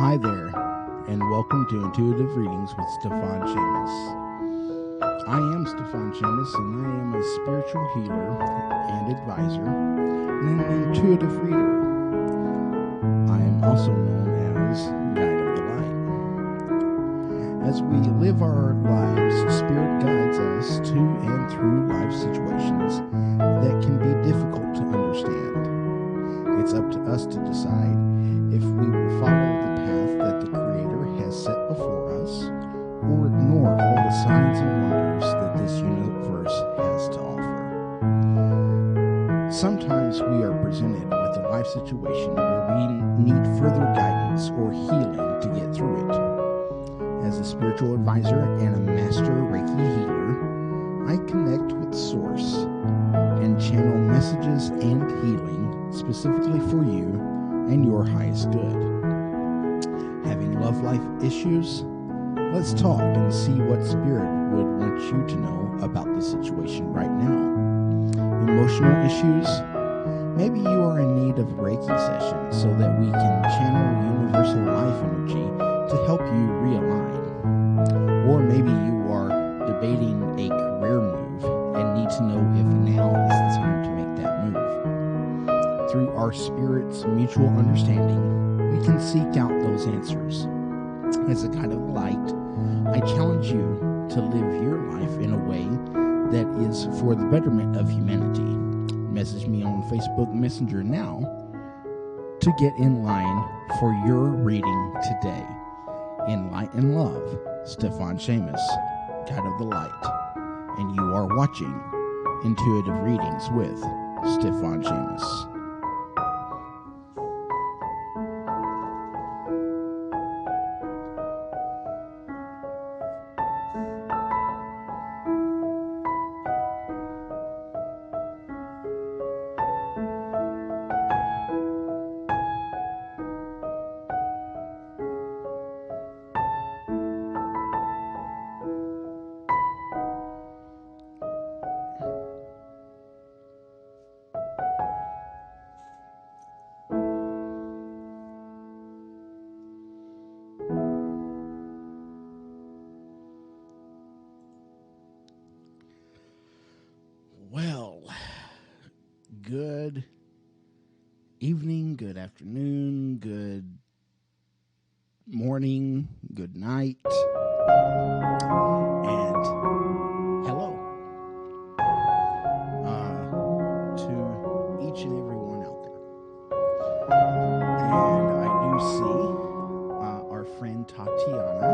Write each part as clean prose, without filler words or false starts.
Hi there, and welcome to Intuitive Readings with Stiofan Seamus. I am Stiofan Séamus, and I am a spiritual healer and advisor, and an intuitive reader. I am also known as Guide of the Light. As we live our lives, Spirit guides us to and through life situations that can be difficult to understand. It's up to us to decide if we will follow the path that the Creator has set before us, or ignore all the signs and wonders that this universe has to offer. Sometimes we are presented with a life situation where we need further guidance or healing to get through it. As a spiritual advisor and a master Reiki healer, I connect with Source and channel messages and healing specifically for you and your highest good. Having love life issues? Let's talk and see what Spirit would want you to know about the situation right now. Emotional issues? Maybe you are in need of a Reiki session so that we can channel universal life energy to help you realign. Or maybe you are debating a career move and need to know if now is the time to make that move. Through our Spirit's mutual understanding, we can seek out those answers. As a guide of light, I challenge you to live your life in a way that is for the betterment of humanity. Message me on Facebook Messenger now to get in line for your reading today. In light and love, Stiofan Seamus, Guide of the Light, and you are watching Intuitive Readings with Stiofan Seamus. Well, good evening, good afternoon, good morning, good night, and hello to each and every one out there. And I do see our friend Tatiana.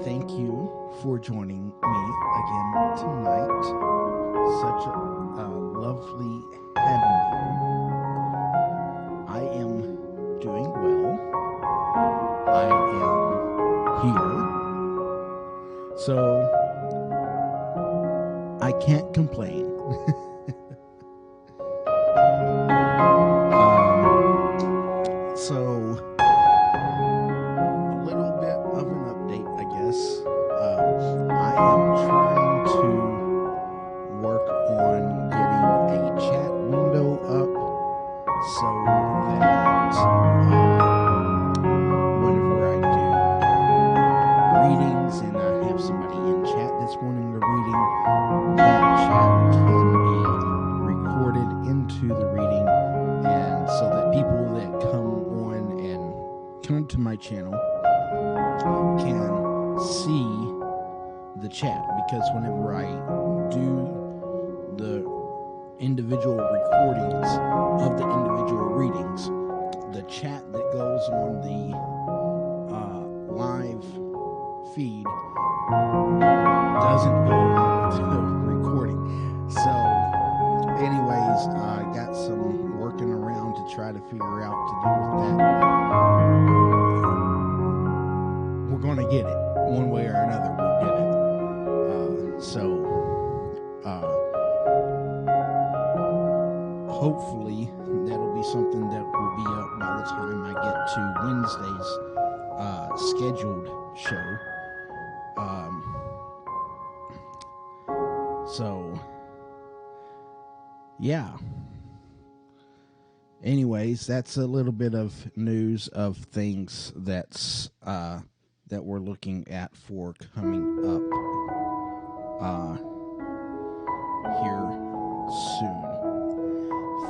Thank you for joining me again tonight. Such a lovely having you. I am doing well. I am here. So I can't complain. So a little bit of an update, I guess. I am trying to work on getting a chat window up so that whenever I do readings and I have somebody in chat that's wanting a reading, that chat can be recorded into the reading, and so that people that come on and come to my channel can see the chat, because whenever I do the individual recordings of the individual readings, the chat that goes on the live feed doesn't go on the recording. So anyways, I got some working around to try to figure out to do with that. We're going to get it one way or another. We'll get it. Hopefully that'll be something that will be up by the time I get to Wednesday's scheduled show. Yeah. anyways, that's a little bit of news of things that we're looking at for coming up here soon.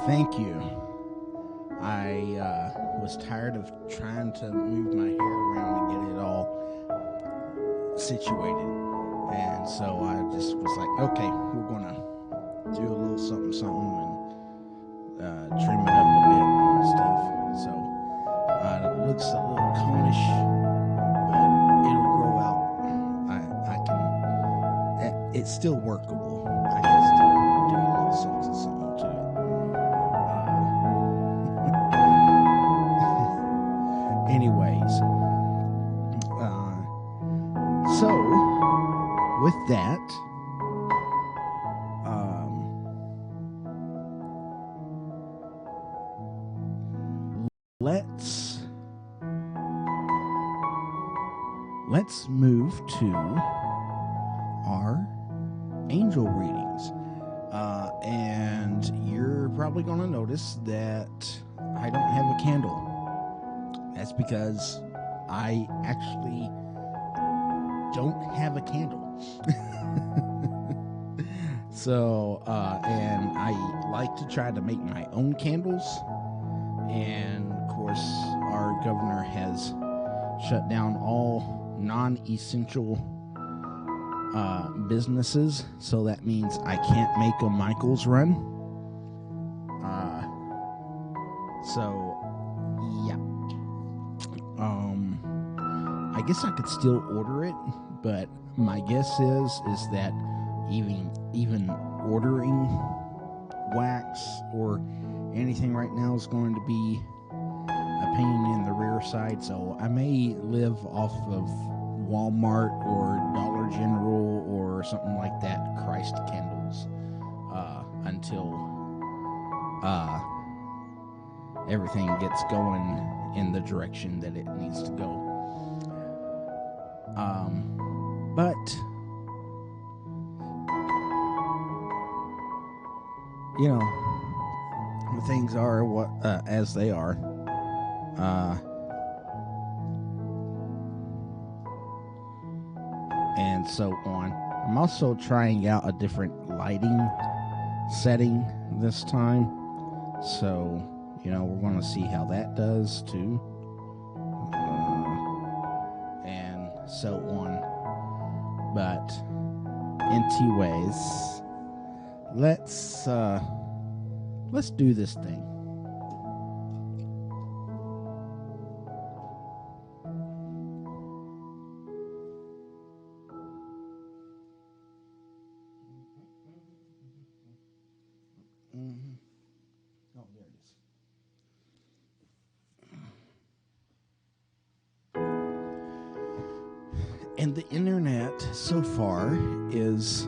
Thank you. I was tired of trying to move my hair around and get it all situated, and so I just was like, okay, we're gonna do a little something and trim it up a bit and stuff. So it looks a little conish, but it'll grow out. I can. It's still workable. I can still do a little something to it. Anyways, so with that, let's move to our angel readings. And you're probably going to notice that I don't have a candle. That's because I actually don't have a candle. So, and I like to try to make my own candles. And of course, our governor has shut down all non-essential businesses, so that means I can't make a Michael's run. So yeah, I guess I could still order it, but my guess is that even ordering wax or anything right now is going to be a pain in the rear side, so I may live off of Walmart or Dollar General or something like that, Christ candles, until everything gets going in the direction that it needs to go. But you know, things are what as they are. And so on. I'm also trying out a different lighting setting this time, so we're going to see how that does too, and so on. But anyways, let's do this thing. Oh, there it is. And the internet so far is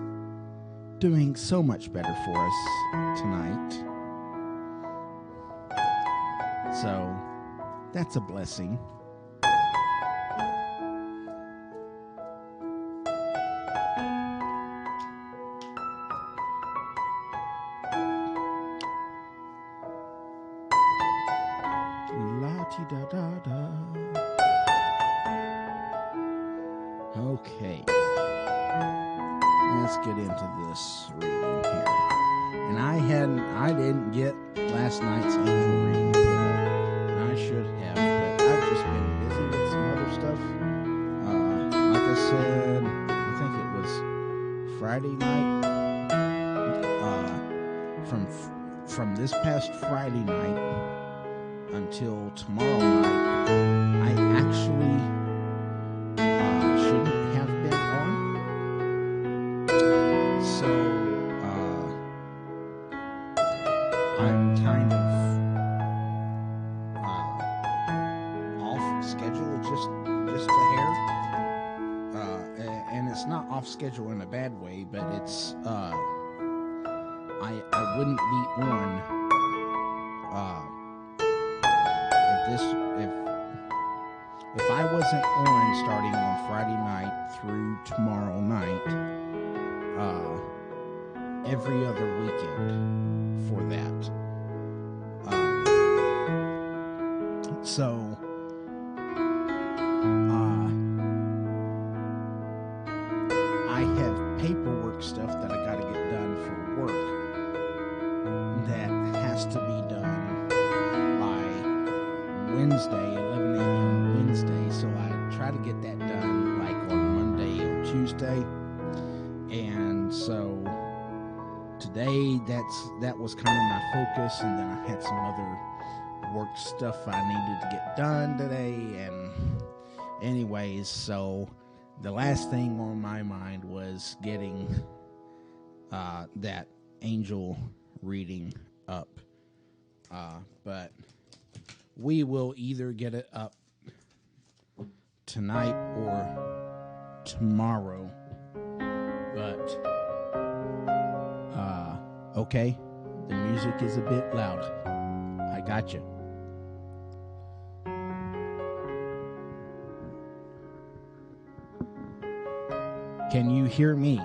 doing so much better for us tonight. So that's a blessing. La-ti-da-da-da. Okay. Let's get into this reading here. And I didn't get last night's angel reading put up. And I should have, but I've just been busy with some other stuff. Like I said, I think it was Friday night. From this past Friday night until tomorrow night, I actually shouldn't have been on. So I'm kind of off schedule, just a hair. And it's not off schedule in a bad way, but it's I wouldn't be on if I wasn't on starting on Friday night through tomorrow night, every other weekend for that. So, I have paperwork stuff that I got to get done for work that has to be done by Wednesday, 11 a.m. Wednesday. So I try to get that done like on Monday or Tuesday. And so today that was kind of my focus, and then I had some other work stuff I needed to get done today. And anyways, so the last thing on my mind was getting that angel reading up, but we will either get it up tonight or tomorrow. But okay, the music is a bit loud. I got you. Can you hear me?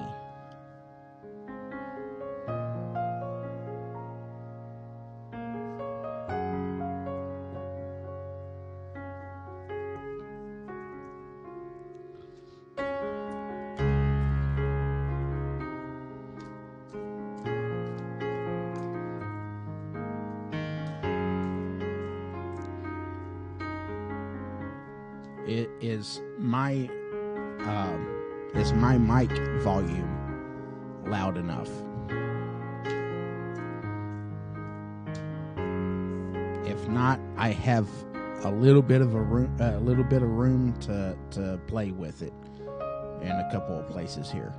Is my mic volume loud enough? If not, I have a little bit of room to play with it in a couple of places here.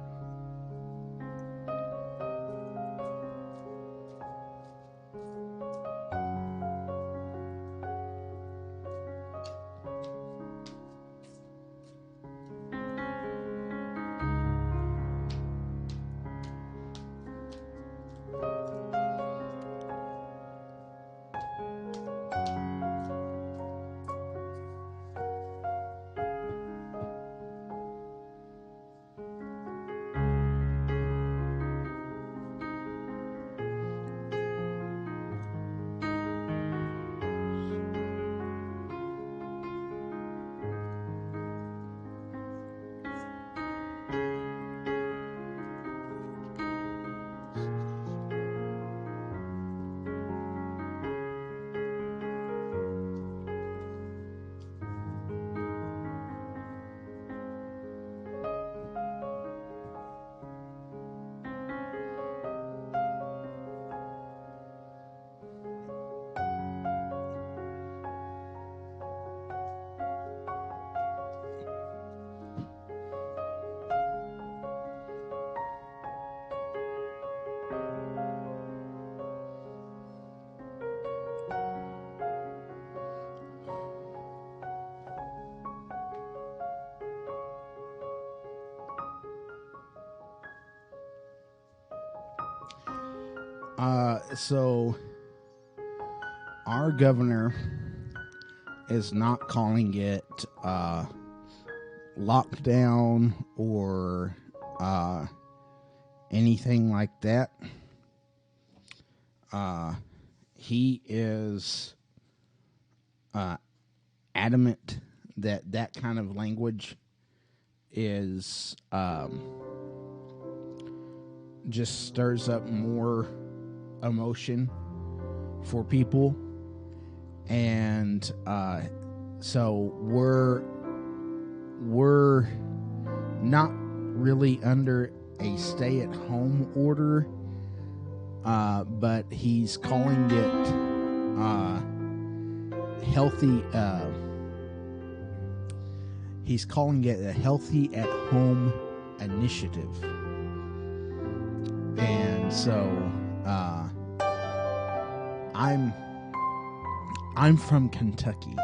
So our governor is not calling it lockdown or anything like that. He is adamant that kind of language is just stirs up more emotion for people, and so we're not really under a stay-at-home order, but he's calling it healthy. He's calling it a healthy at-home initiative, and so. I'm from Kentucky,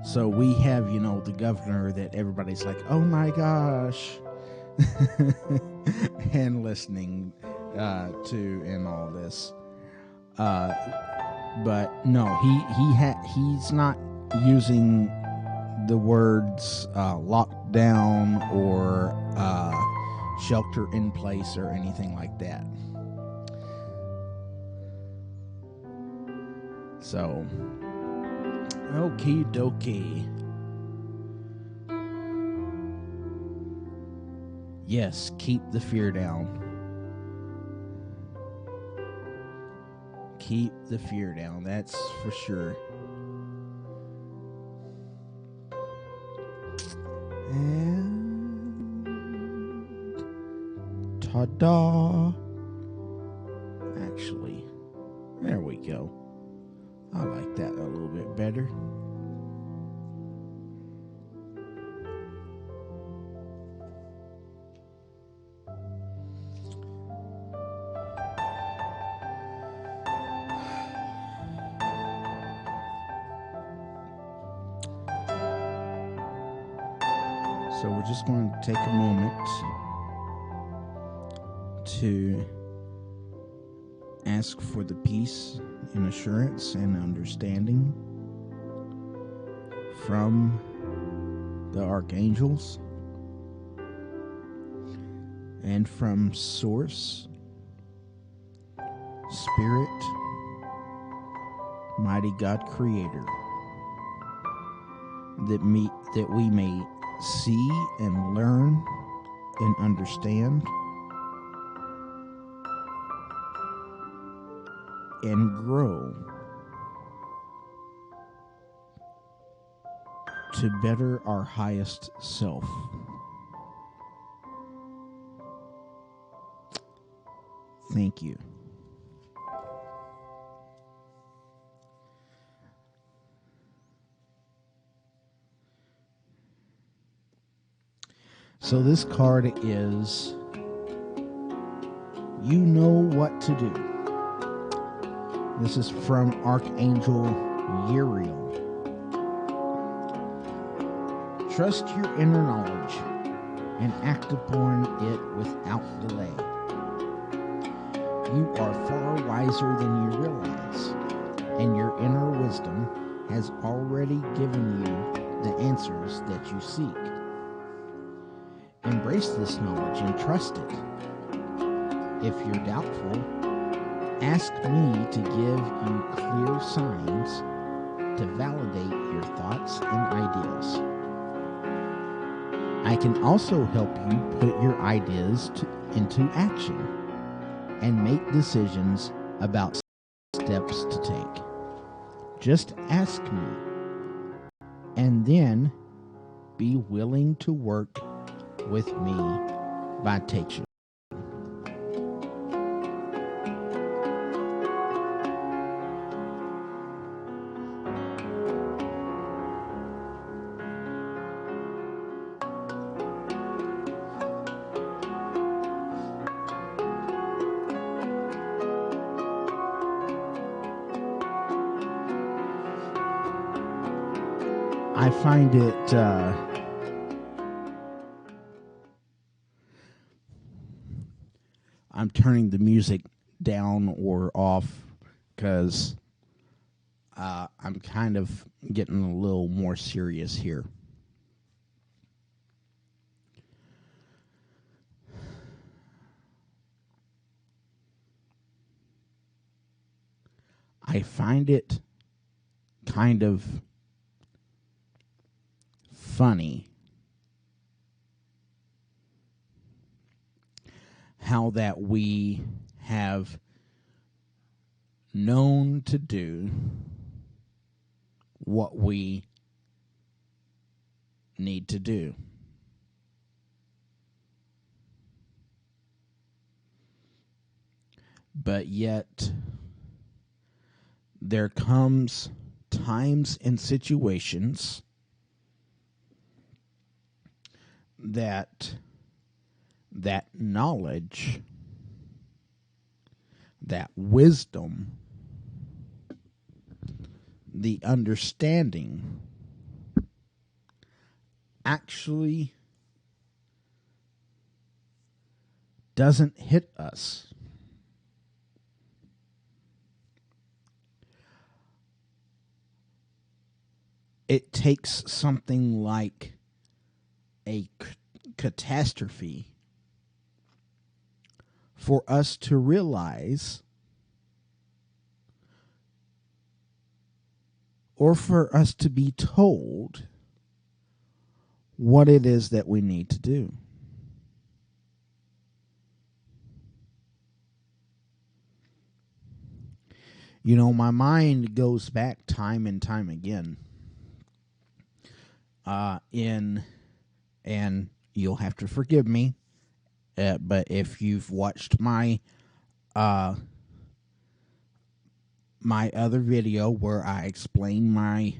so we have, the governor that everybody's like, oh my gosh, and listening to and all this. But no, he's not using the words lockdown or shelter in place or anything like that. So Okie dokie. Yes, keep the fear down. Keep the fear down, that's for sure. And ta-da! Actually, there we go. I like that a little bit better. So we're just going to take a moment to ask for the peace and assurance and understanding from the archangels and from Source, Spirit, Mighty God Creator, that we may see and learn and understand and grow to better our highest self. Thank you. So this card is, you know what to do. This is from Archangel Uriel. Trust your inner knowledge and act upon it without delay. You are far wiser than you realize, and your inner wisdom has already given you the answers that you seek. Embrace this knowledge and trust it. If you're doubtful, ask me to give you clear signs to validate your thoughts and ideas. I can also help you put your ideas into action and make decisions about steps to take. Just ask me, and then be willing to work with me by taking. I find it I'm turning the music down or off because I'm kind of getting a little more serious here. I find it kind of funny how that we have known to do what we need to do. But yet, there comes times and situations that knowledge, that wisdom, the understanding actually doesn't hit us. It takes something like a catastrophe for us to realize or for us to be told what it is that we need to do. You know, my mind goes back time and time again and you'll have to forgive me, but if you've watched my my other video where I explain my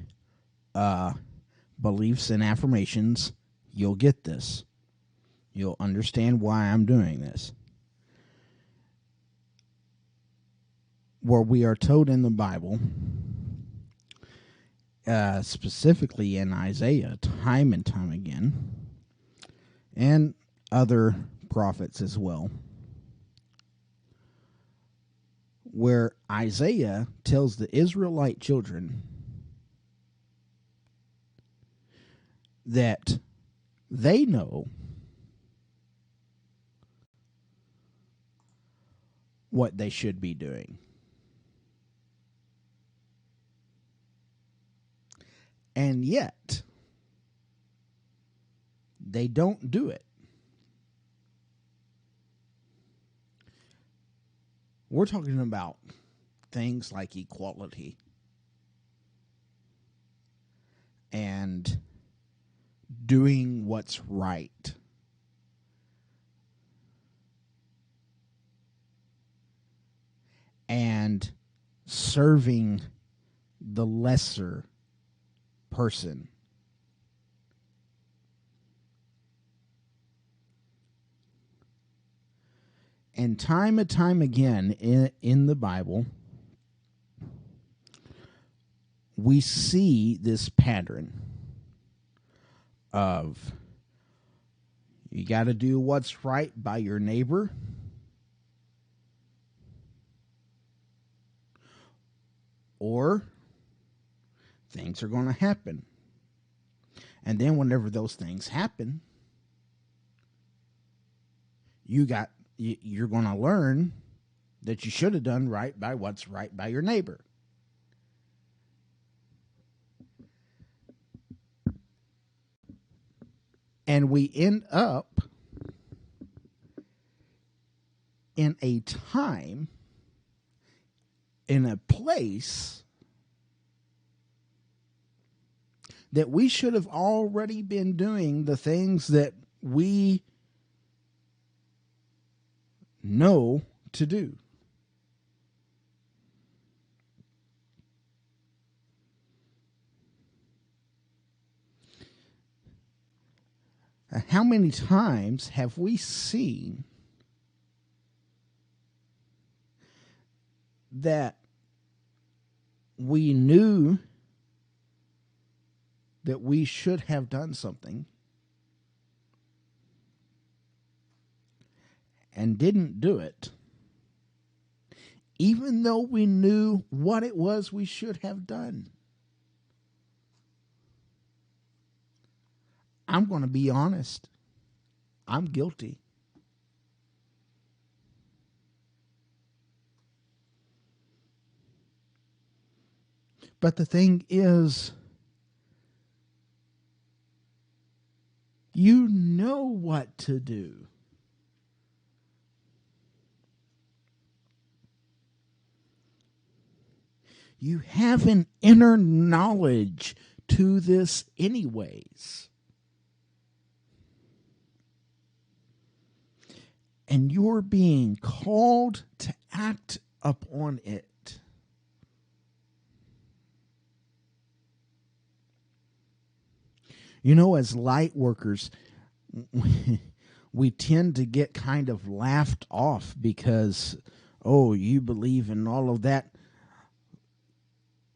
beliefs and affirmations, you'll get this. You'll understand why I'm doing this. Where we are told in the Bible, specifically in Isaiah, time and time again, and other prophets as well, where Isaiah tells the Israelite children that they know what they should be doing. And yet, they don't do it. We're talking about things like equality and doing what's right. And serving the lesser person. And time and time again in the Bible, we see this pattern of you got to do what's right by your neighbor, or things are going to happen. And then whenever those things happen, you're going to learn that you should have done right by what's right by your neighbor. And we end up in a time, in a place that we should have already been doing the things that we know to do. How many times have we seen that we knew that we should have done something and didn't do it, even though we knew what it was we should have done? I'm going to be honest. I'm guilty. But the thing is, you know what to do. You have an inner knowledge to this anyways. And you're being called to act upon it. You know, as light workers, we tend to get kind of laughed off because, oh, you believe in all of that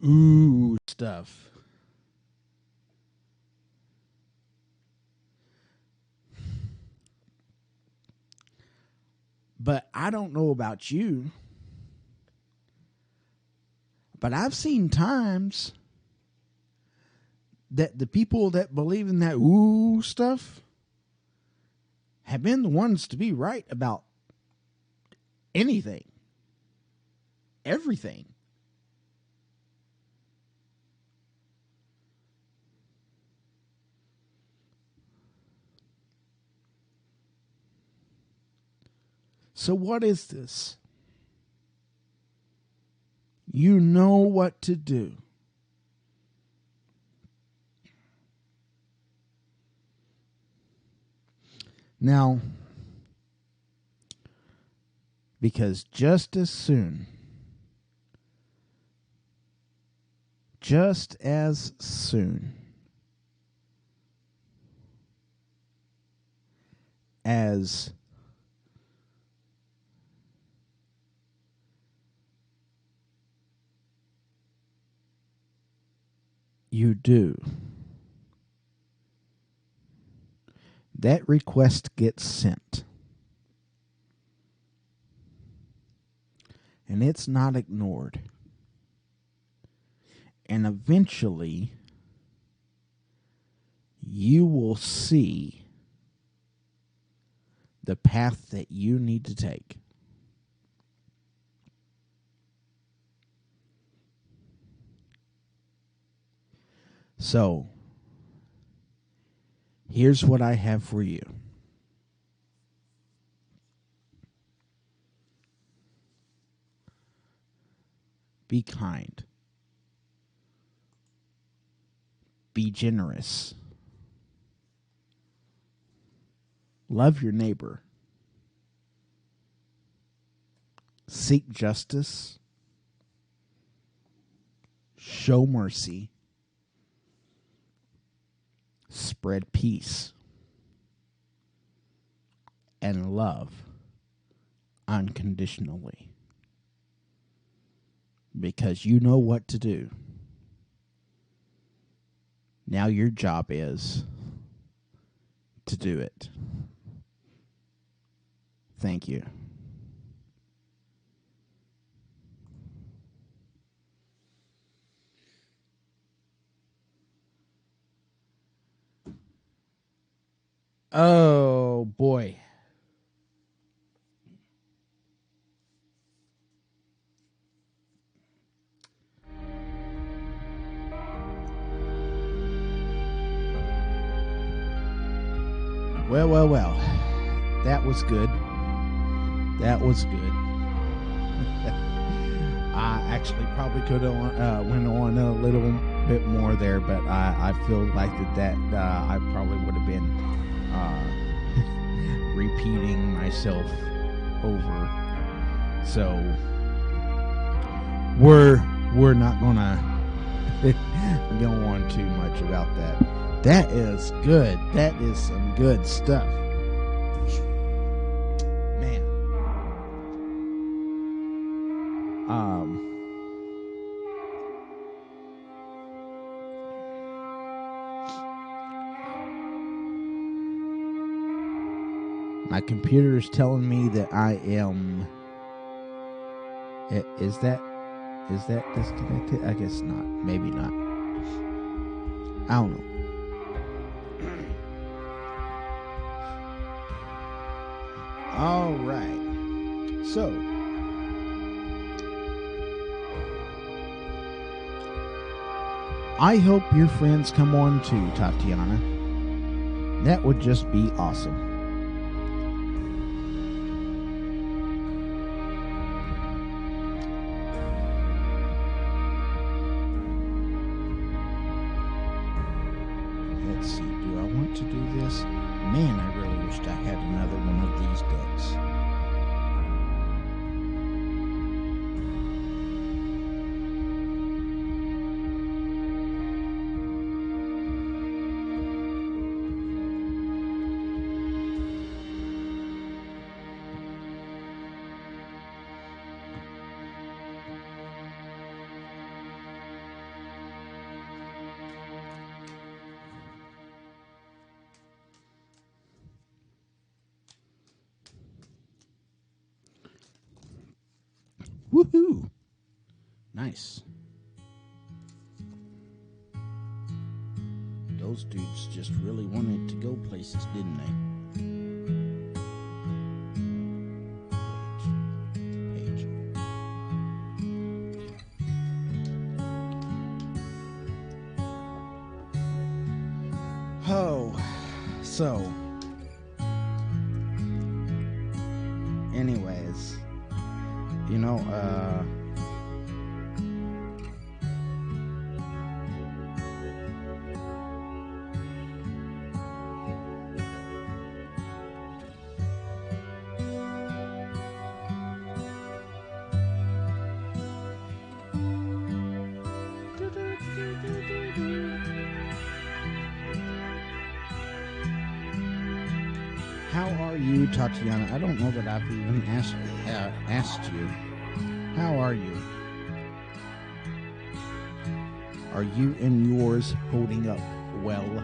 ooh stuff. But I don't know about you, but I've seen times that the people that believe in that ooh stuff have been the ones to be right about anything, everything. So what is this? You know what to do. Now, because just as soon as you do, that request gets sent. And it's not ignored. And eventually, you will see the path that you need to take. So, here's what I have for you. Be kind. Be generous. Love your neighbor. Seek justice. Show mercy. Spread peace. And love unconditionally. Because you know what to do. Now your job is to do it. Thank you. Oh, boy. Well. That was good. That was good. I actually probably could have went on a little bit more there, but I feel like that I probably would have been repeating myself over. So we're not gonna go on too much about that. That is good. That is some good stuff. Man. My computer is telling me that I am... Is that disconnected? I guess not. Maybe not. I don't know. All right. So, I hope your friends come on too, Tatiana. That would just be awesome. Let's see, do I want to do this? Man, I really wished I had another one of these decks. Woohoo! Nice. Those dudes just really wanted to go places, didn't they? Page. Oh, so Anyways, how are you, Tatiana? I don't know that I've even asked you. How are you? Are you and yours holding up well?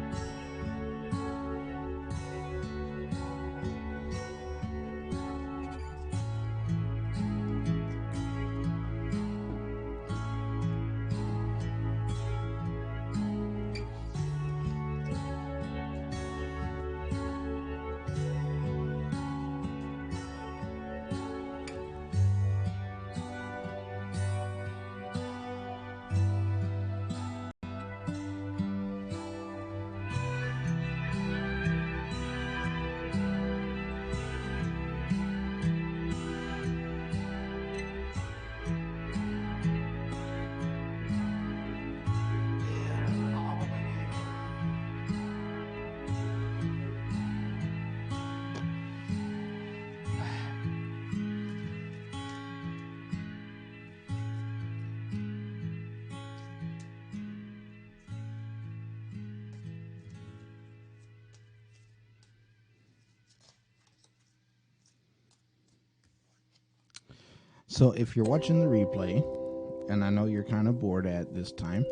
So if you're watching the replay, and I know you're kind of bored at this time,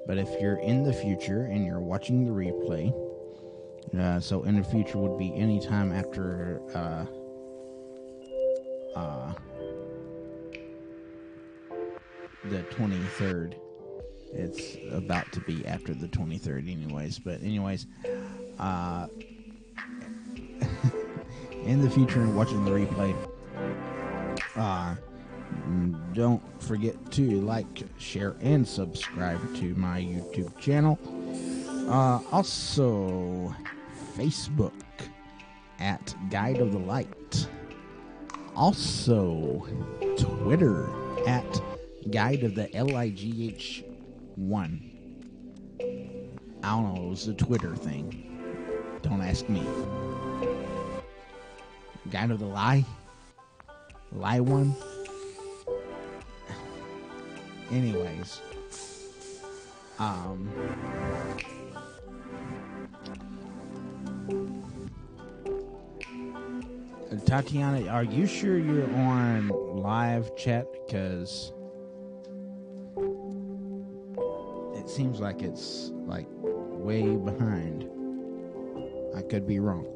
but if you're in the future and you're watching the replay, so in the future would be any time after the 23rd. It's about to be after the 23rd anyways. But anyways, in the future and watching the replay, don't forget to like, share, and subscribe to my YouTube channel. Also, Facebook at Guide of the Light. Also, Twitter at Guide of the LIGH1. I don't know, it was a Twitter thing. Don't ask me. Guide of the Lie? Lie one? Anyways. Tatiana, are you sure you're on live chat? Because it seems like it's like way behind. I could be wrong.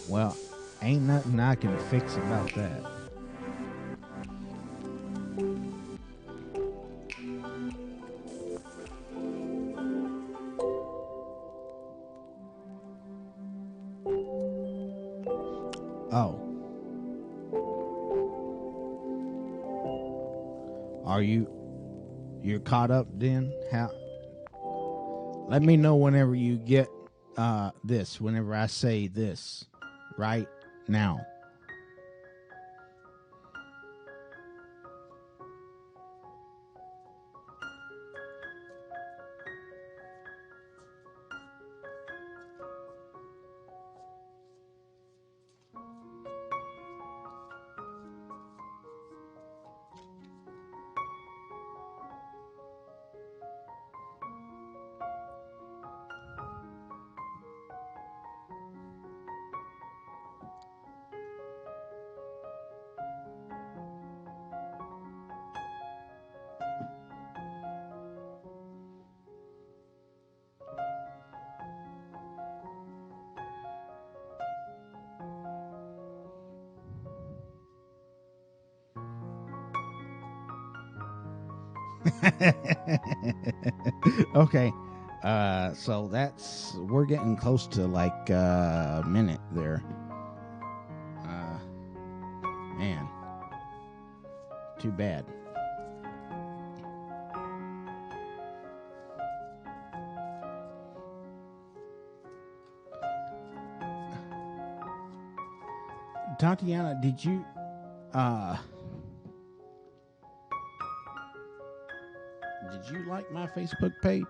Well, ain't nothing I can fix about that. Oh. Are you're caught up then? How? Let me know whenever you get this, whenever I say this right now. Okay. So we're getting close to like a minute there. Man, too bad. Tatiana, did you like my Facebook page?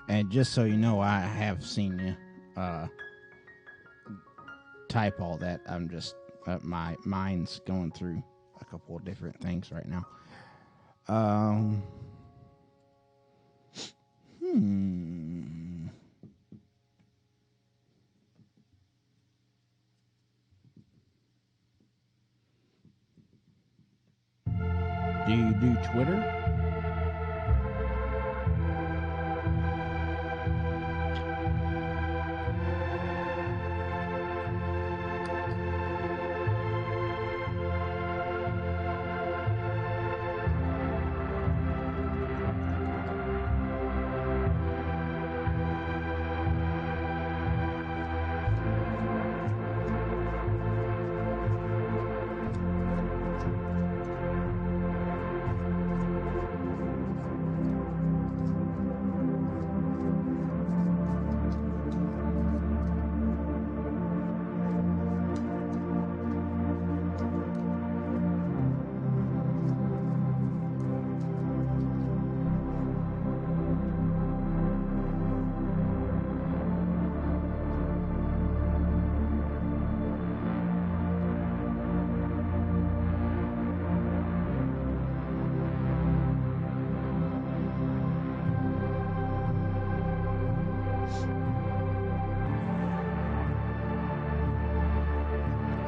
And just so you know, I have seen you type all that. I'm just, my mind's going through a couple of different things right now. Do you do Twitter?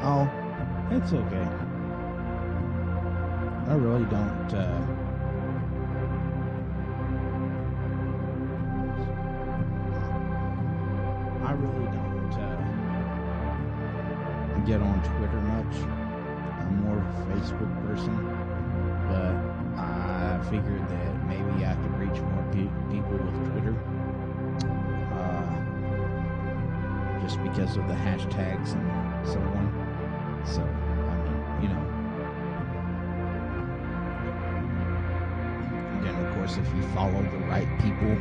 Oh, it's okay. I really don't, get on Twitter much. I'm more of a Facebook person, but I figured that maybe I could reach more people with Twitter, just because of the hashtags and so on. So, I mean, you know. And then, of course, if you follow the right people,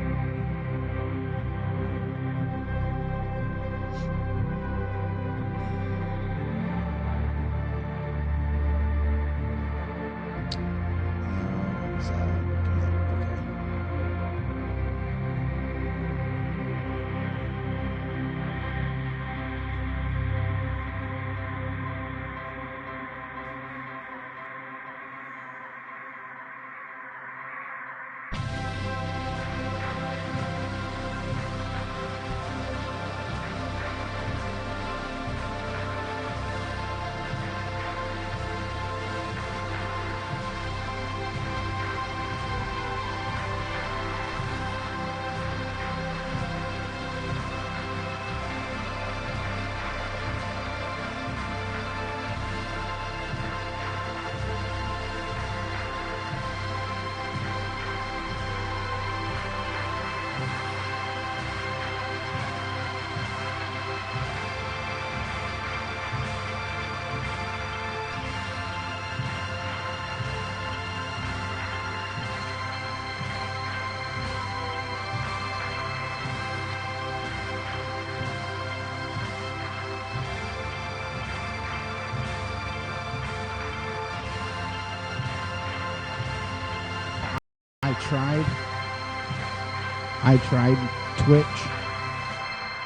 I tried Twitch,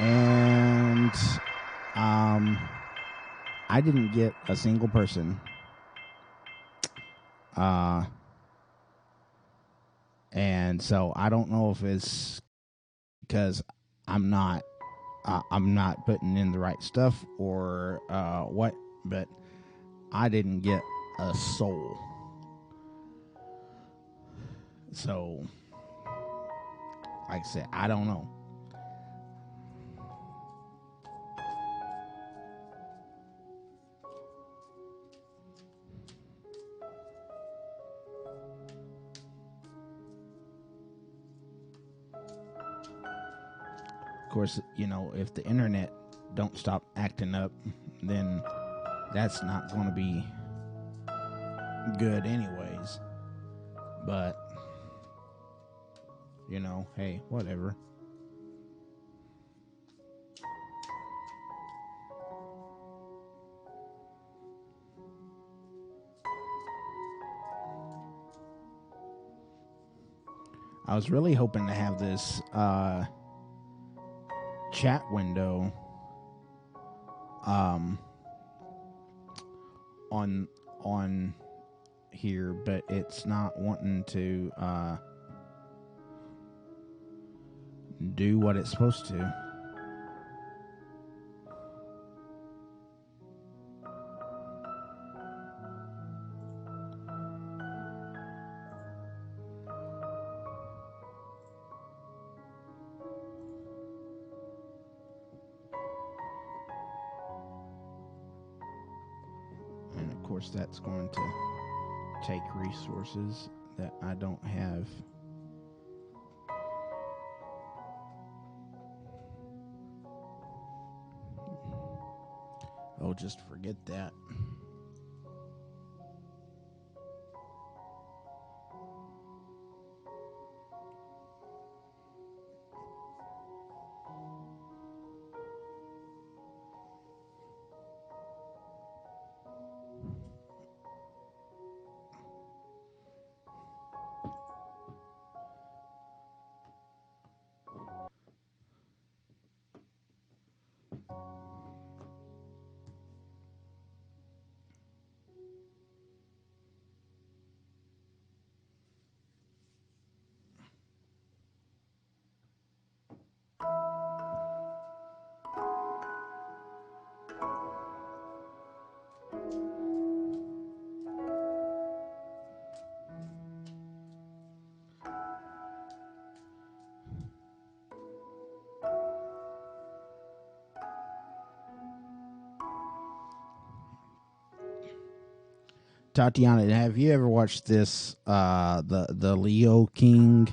and I didn't get a single person. And so I don't know if it's because I'm not putting in the right stuff or what, but I didn't get a soul. So, like I said, I don't know. Of course, you know, if the internet don't stop acting up, then that's not going to be good anyways. But, you know, hey, whatever. I was really hoping to have this chat window on here, but it's not wanting to do what it's supposed to. And of course that's going to take resources that I don't have. Oh, just forget that. Tatiana, have you ever watched this the Leo King?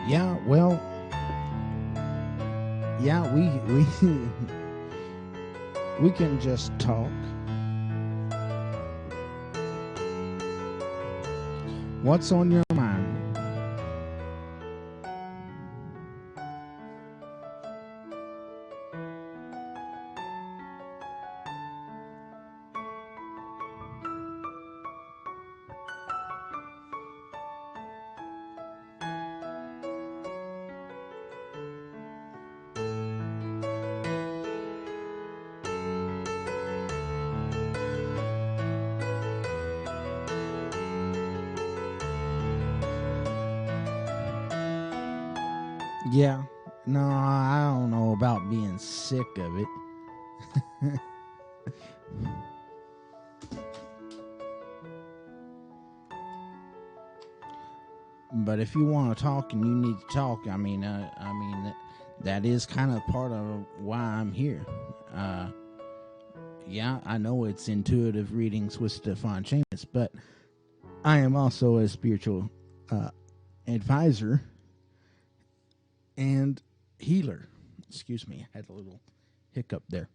Yeah, well, yeah, we we can just talk. What's on your mind? Yeah. No, I don't know about being sick of it. But if you want to talk and you need to talk, I mean, that is kind of part of why I'm here. Yeah, I know it's intuitive readings with Stiofan Seamus, but I am also a spiritual advisor and healer. Excuse me, I had a little hiccup there.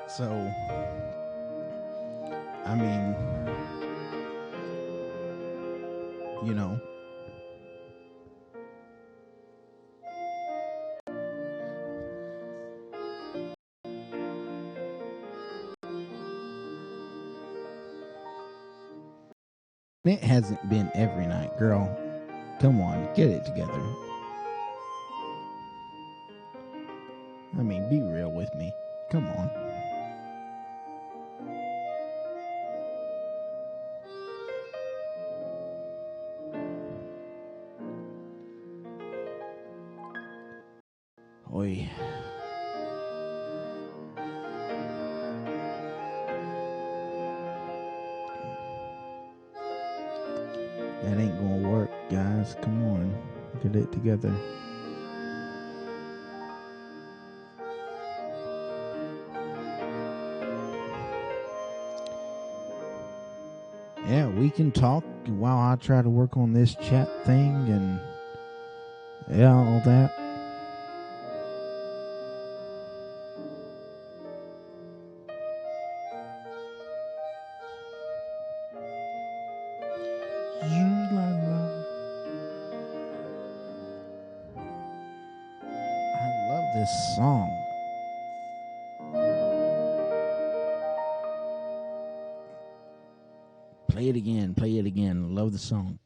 So, I mean, you know, it hasn't been every night, girl. Come on, get it together. I mean, be real with me. Come on. Oi. That ain't gonna work, guys. Come on. Get it together. Yeah, we can talk while I try to work on this chat thing and yeah, all that. I love this song. Play it again. Play it again. Love the song.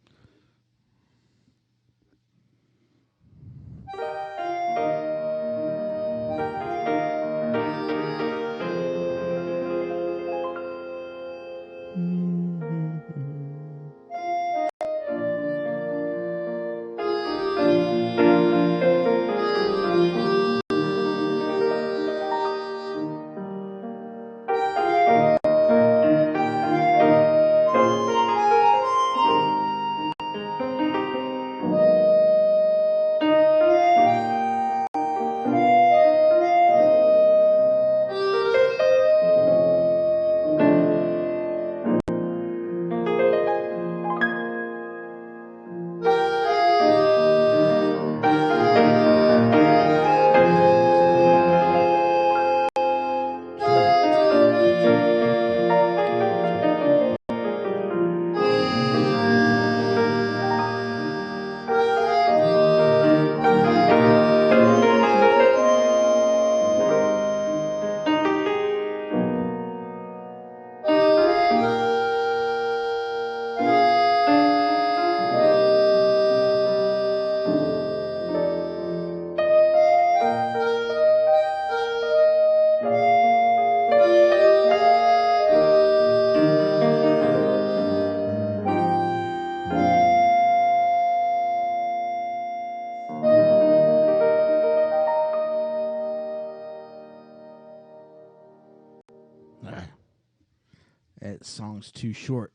That song's too short.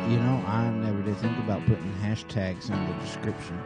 You know, I never did think about putting hashtags in the description.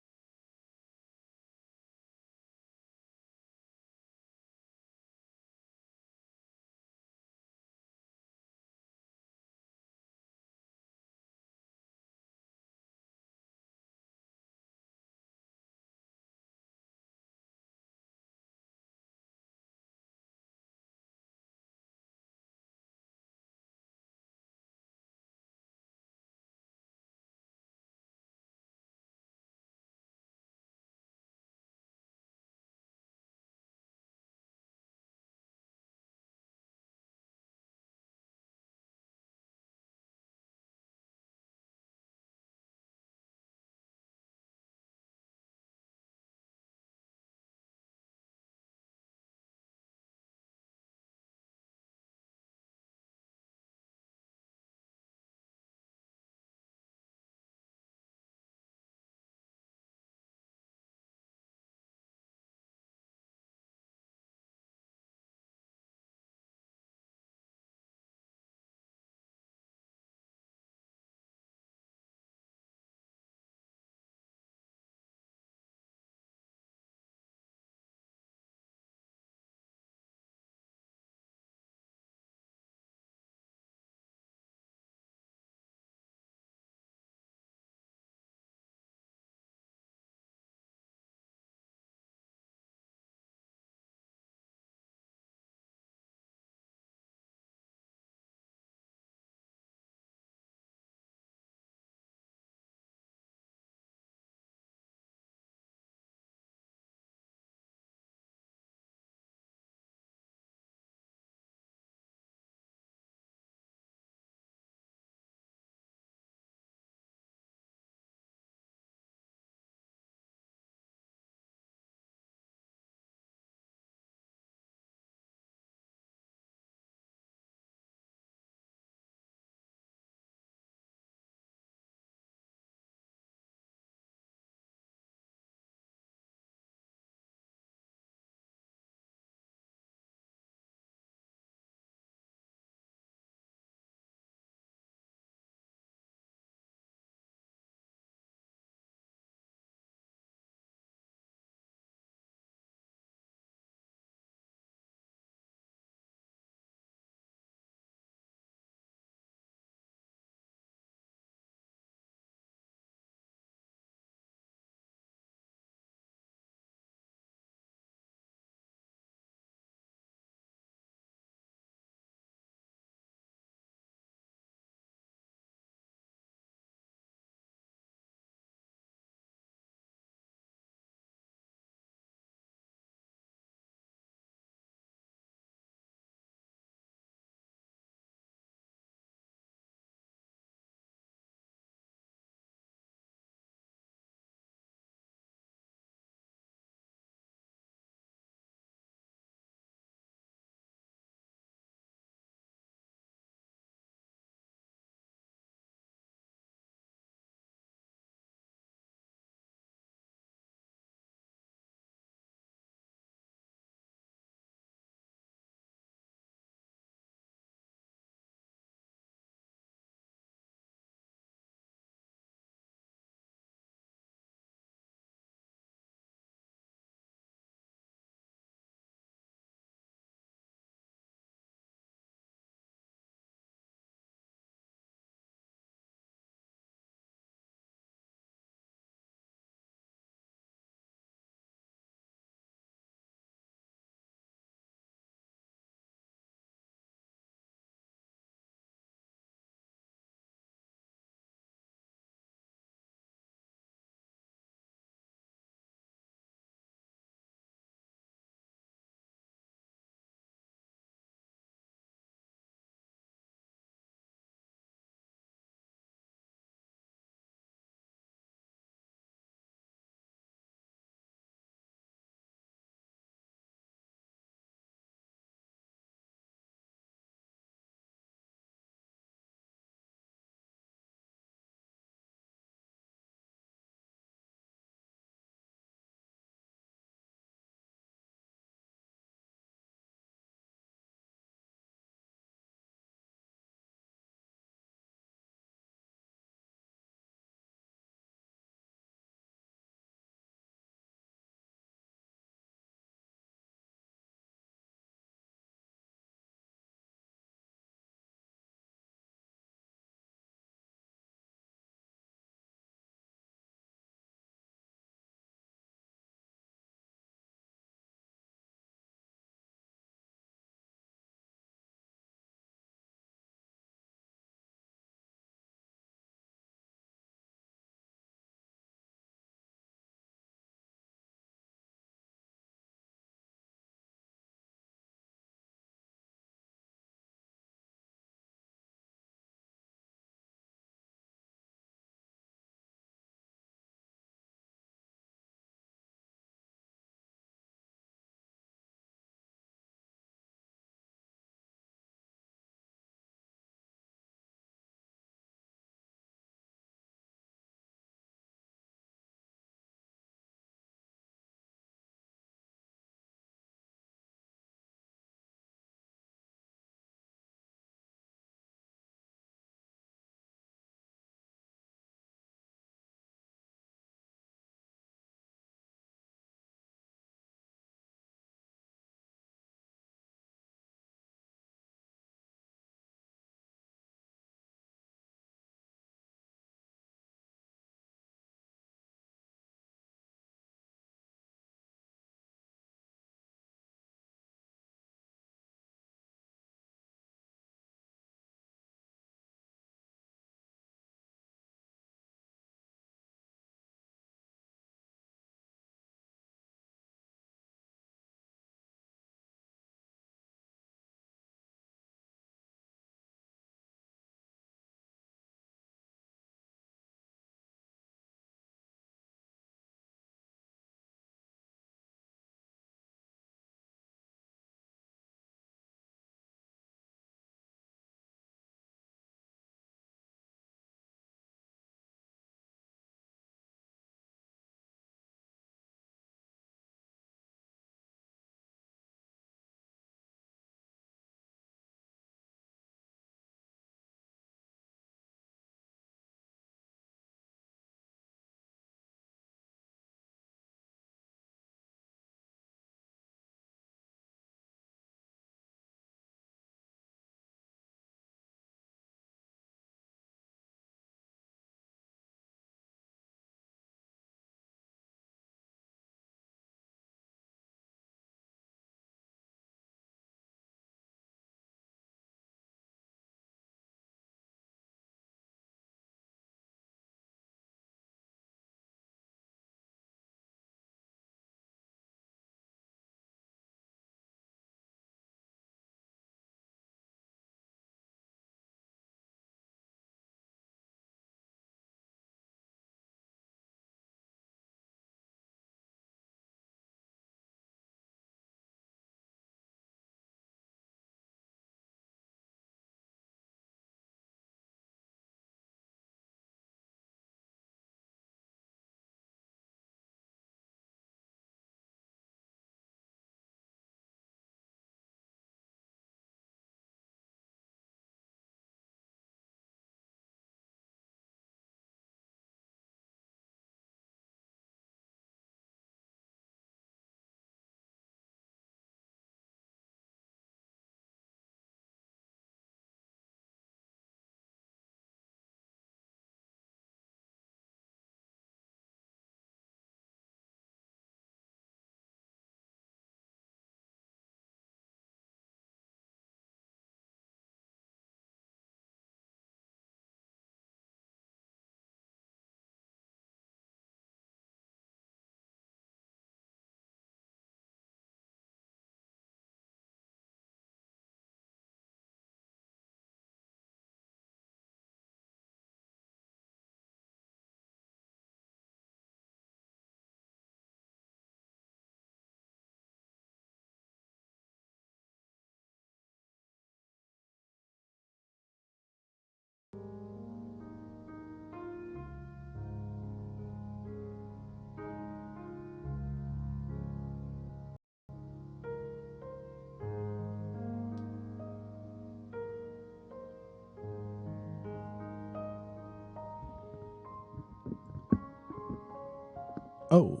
Oh.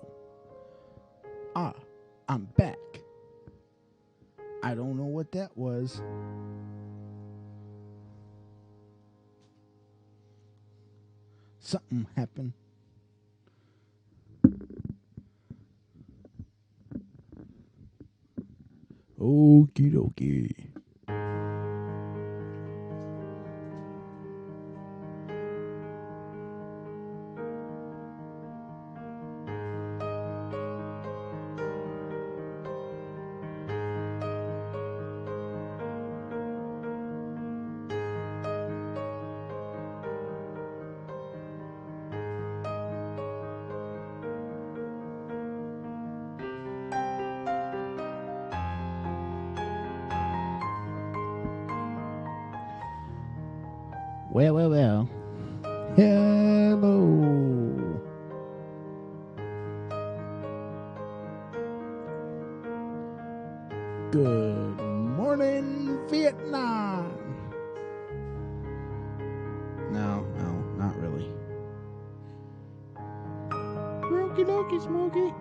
I'm back. I don't know what that was. Something happened. Okie dokie. Well. Hello. Good morning, Vietnam. No, not really. Okie dokie, Smokey.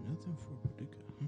Nothing for Boudica, huh?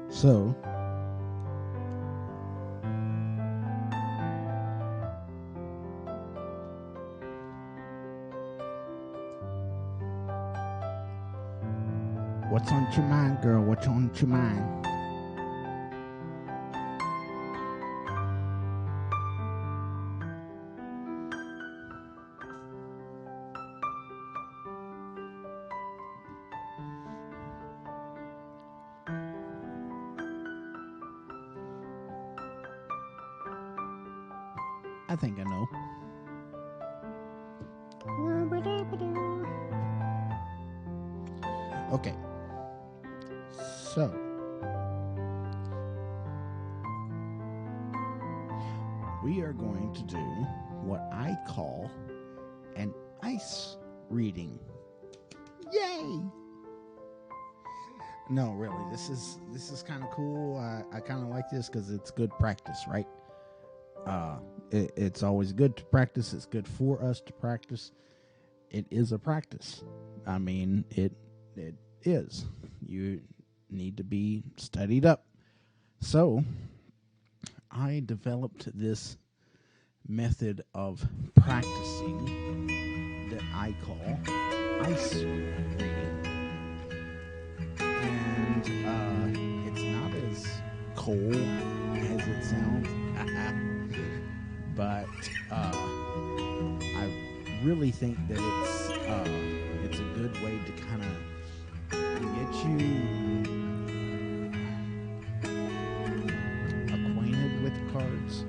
So, what's on your mind, girl? What's on your mind? I think I know. Okay. So, we are going to do what I call an ice reading. Yay! No, really, this is kind of cool. I kind of like this because it's good practice, right? It's always good to practice. It's good for us to practice. It is a practice. I mean, it is. You need to be studied up. So, I developed this method of practicing that I call ice reading. And cool as it sounds. But I really think that it's a good way to kind of get you acquainted with cards,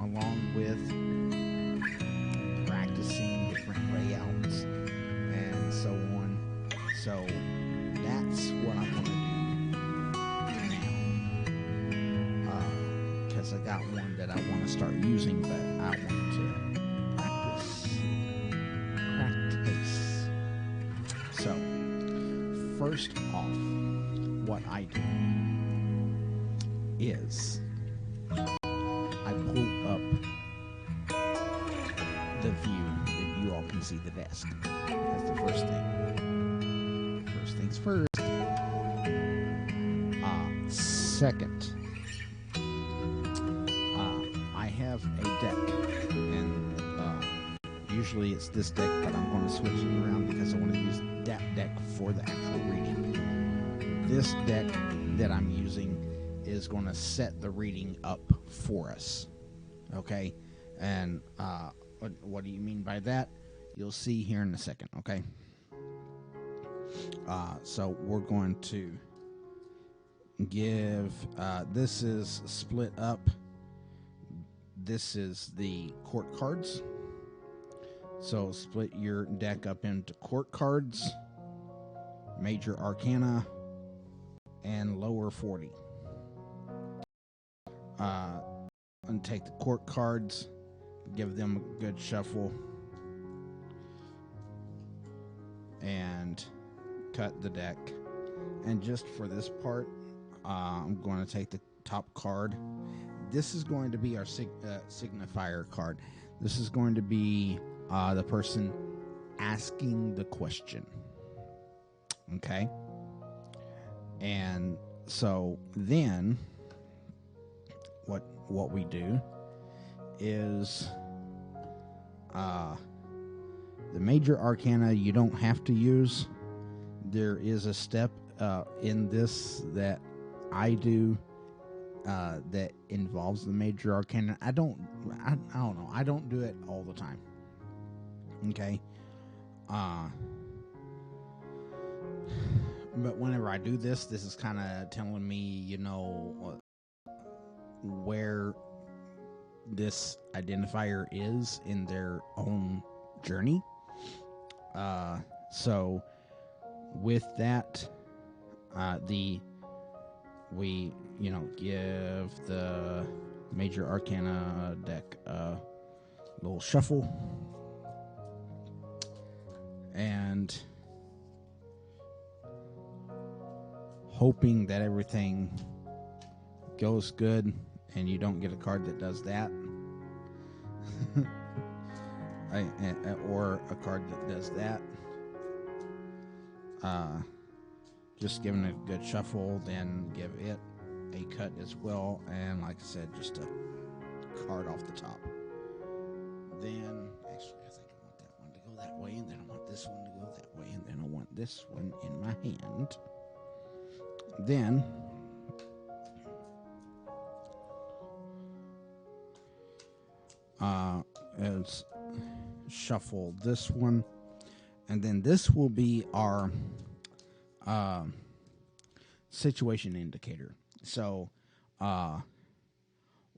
along with practicing different layouts and so on. So that's what I'm going to do now, because I got one that I want to start using, but I want to practice. So first off, what I do is I pull up the view that you all can see the desk. That's the first thing. First things first. Second, I have a deck, and usually it's this deck, but I'm going to switch it around because I want to use that deck for the actual reading. This deck that I'm using is going to set the reading up for us. Okay? And what do you mean by that? You'll see here in a second, okay? So we're going to give, this is split up. This is the court cards. So split your deck up into court cards, major arcana, and lower 40. And take the court cards, give them a good shuffle, and cut the deck. And just for this part, I'm going to take the top card. This is going to be our signifier card. This is going to be the person asking the question. Okay? And so then what we do is the major arcana you don't have to use. There is a step in this that I do that involves the major arcana. I don't know. I don't do it all the time. Okay? But whenever I do this is kind of telling me, you know, where this identifier is in their own journey. So with that, we give the major arcana deck a little shuffle, and hoping that everything goes good and you don't get a card that does that. Or a card that does that. Just giving it a good shuffle, then give it a cut as well, and like I said, just a card off the top. Then, actually, I think I want that one to go that way, and then I want this one to go that way, and then I want this one in my hand. Then is shuffle this one, and then this will be our situation indicator. So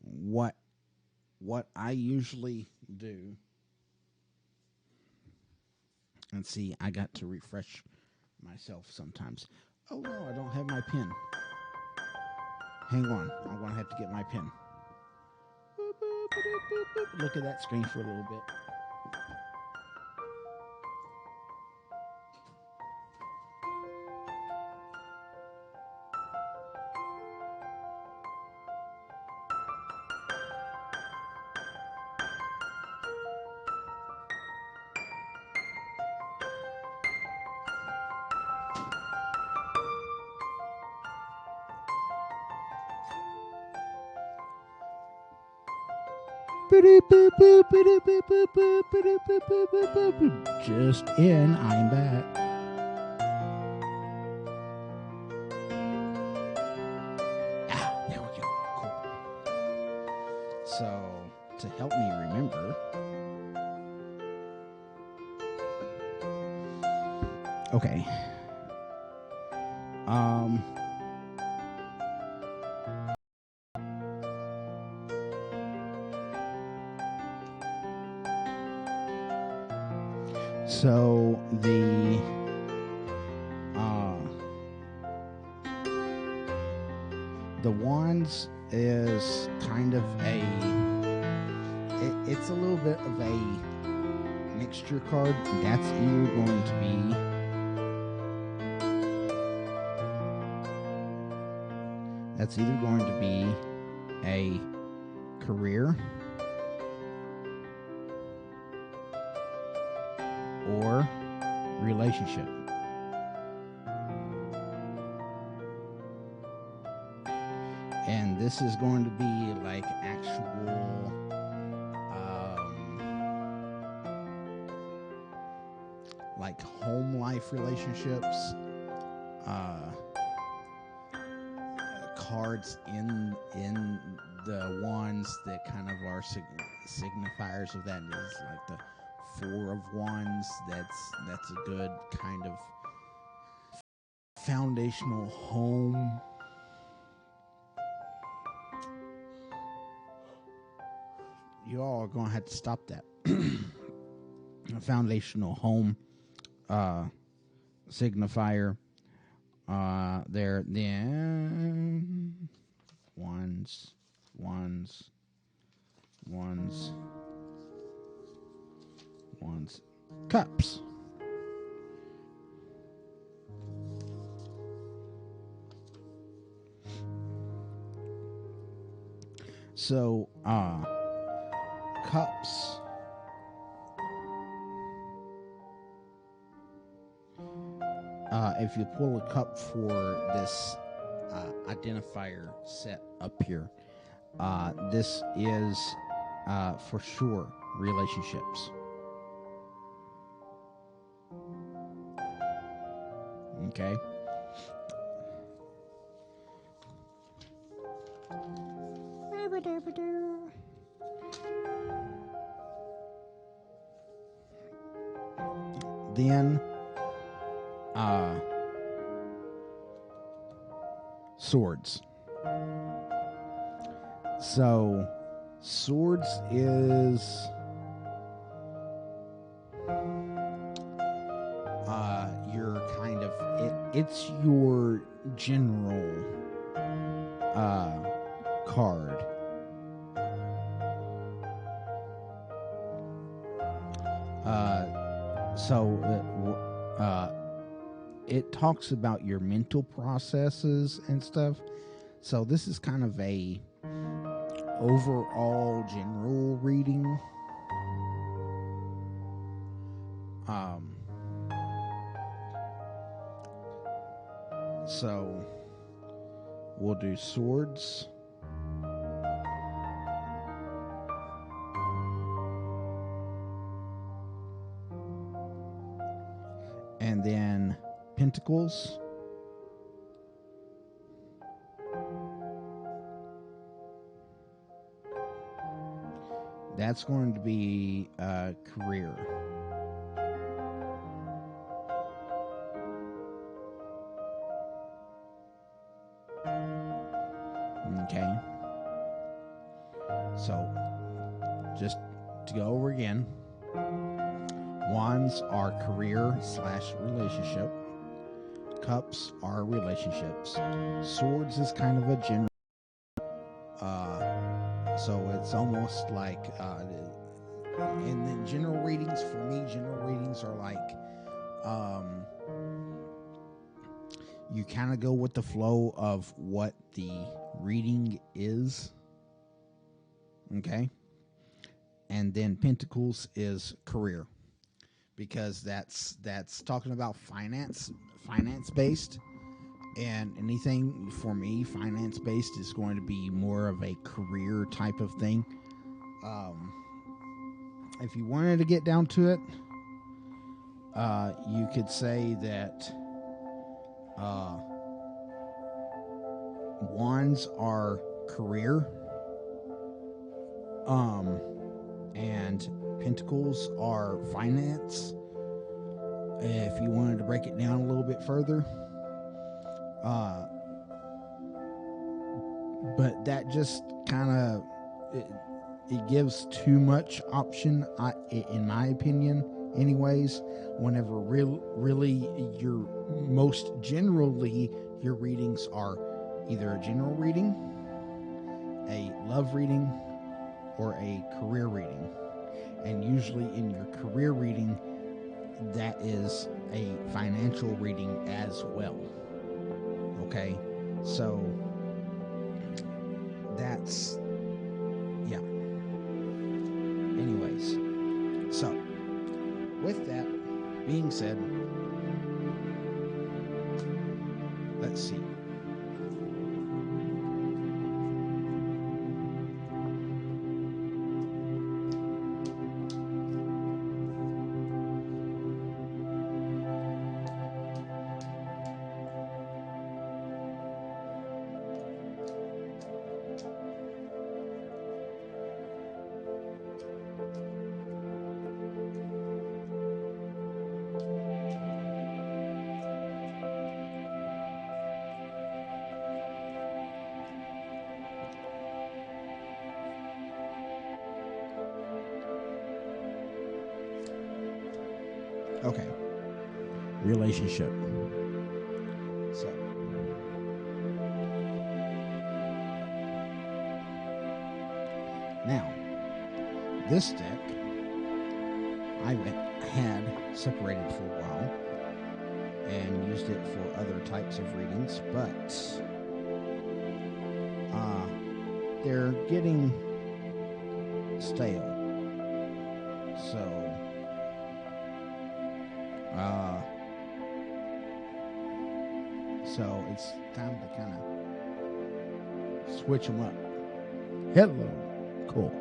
what I usually do, and see, I got to refresh myself sometimes. Oh no, I don't have my pen. Hang on, I'm going to have to get my pen. Look at that screen for a little bit. Just in, I'm back. Okay. So the wands is kind of it's a little bit of a mixture card. That's either going to be a career or relationship. And this is going to be like actual like home life relationships, cards in the wands that kind of are signifiers of that is like the Four of Wands. That's a good kind of foundational home. You all are going to have to stop that. A foundational home signifier. There, then wands, cups. So, cups. If you pull a cup for this identifier set up here, this is for sure relationships. Okay. Then swords. So swords is your kind of it's your general card. It talks about your mental processes and stuff. So this is kind of a overall general reading. So we'll do swords. And then pentacles. That's going to be career. Okay. So, just to go over again, wands are career/relationship. Cups are relationships. Swords is kind of a general. So it's almost like, and then general readings, for me, general readings are like, you kind of go with the flow of what the reading is. Okay. And then pentacles is career, because that's talking about finance based. And anything for me finance based is going to be more of a career type of thing. If you wanted to get down to it, you could say that wands are career, and pentacles are finance, if you wanted to break it down a little bit further. But that just kind of it gives too much option, in my opinion. Anyways, whenever really your most generally your readings are either a general reading, a love reading, or a career reading. And usually in your career reading, that is a financial reading as well. Okay, so that's, yeah. Anyways, so with that being said, let's see. Okay. Relationship. So. Now, this deck I've had separated for a while and used it for other types of readings, but they're getting stale. So it's time to kind of switch them up. Hello. Cool.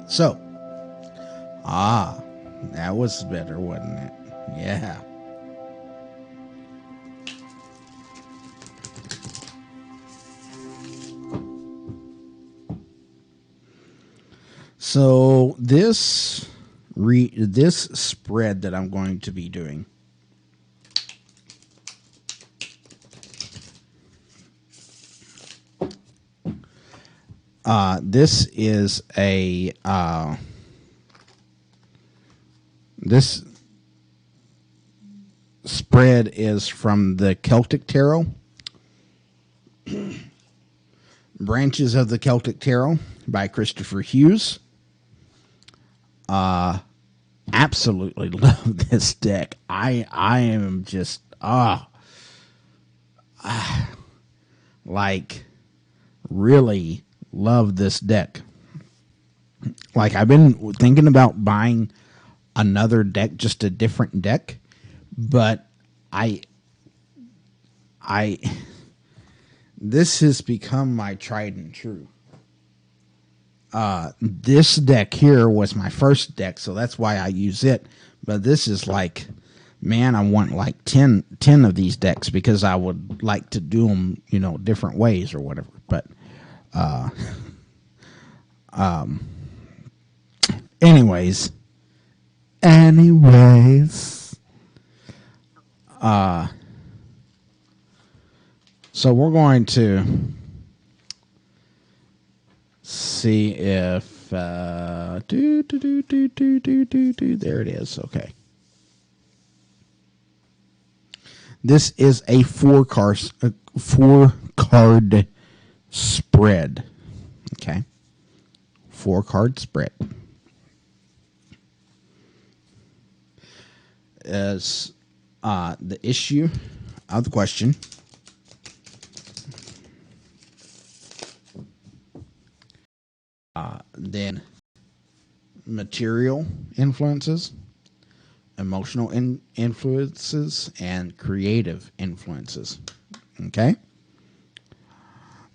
So, that was better, wasn't it? Yeah. So this spread that I'm going to be doing, this is a this spread is from the Celtic Tarot, Branches of the Celtic Tarot by Christopher Hughes. Absolutely love this deck. I am just like really love this deck. Like, I've been thinking about buying another deck, just a different deck, but this has become my tried and true. This deck here was my first deck, so that's why I use it. But this is like, man, I want like 10 of these decks because I would like to do them, different ways or whatever. But, anyways, so we're going to see if there it is. Okay, this is a four card spread. Okay, 4-card spread. As the issue of the question, then material influences, emotional influences, and creative influences. Okay?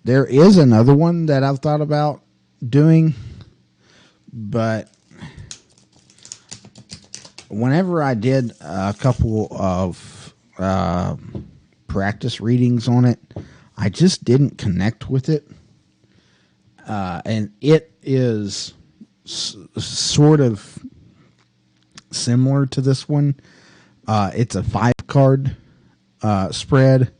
There is another one that I've thought about doing, but whenever I did a couple of practice readings on it, I just didn't connect with it. And it is sort of similar to this one. It's a 5-card spread,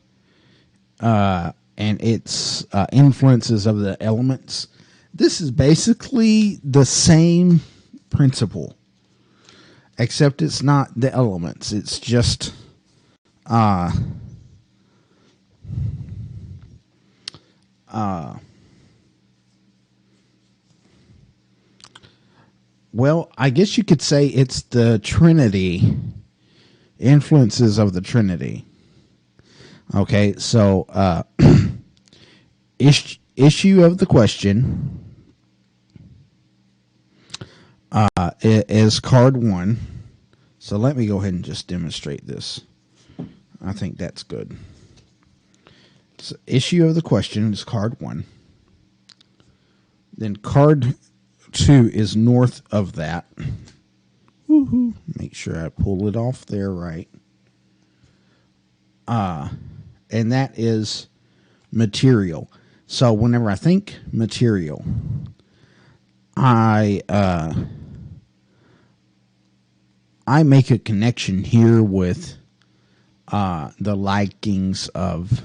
and it's influences of the elements. This is basically the same principle, except it's not the elements. It's just well, I guess you could say it's the Trinity, influences of the Trinity. Okay, so issue of the question is card 1. So let me go ahead and just demonstrate this. I think that's good. So issue of the question is card 1. Then card 2 is north of that. Woohoo! Make sure I pull it off there right. And that is material. So whenever I think material, I make a connection here with the likings of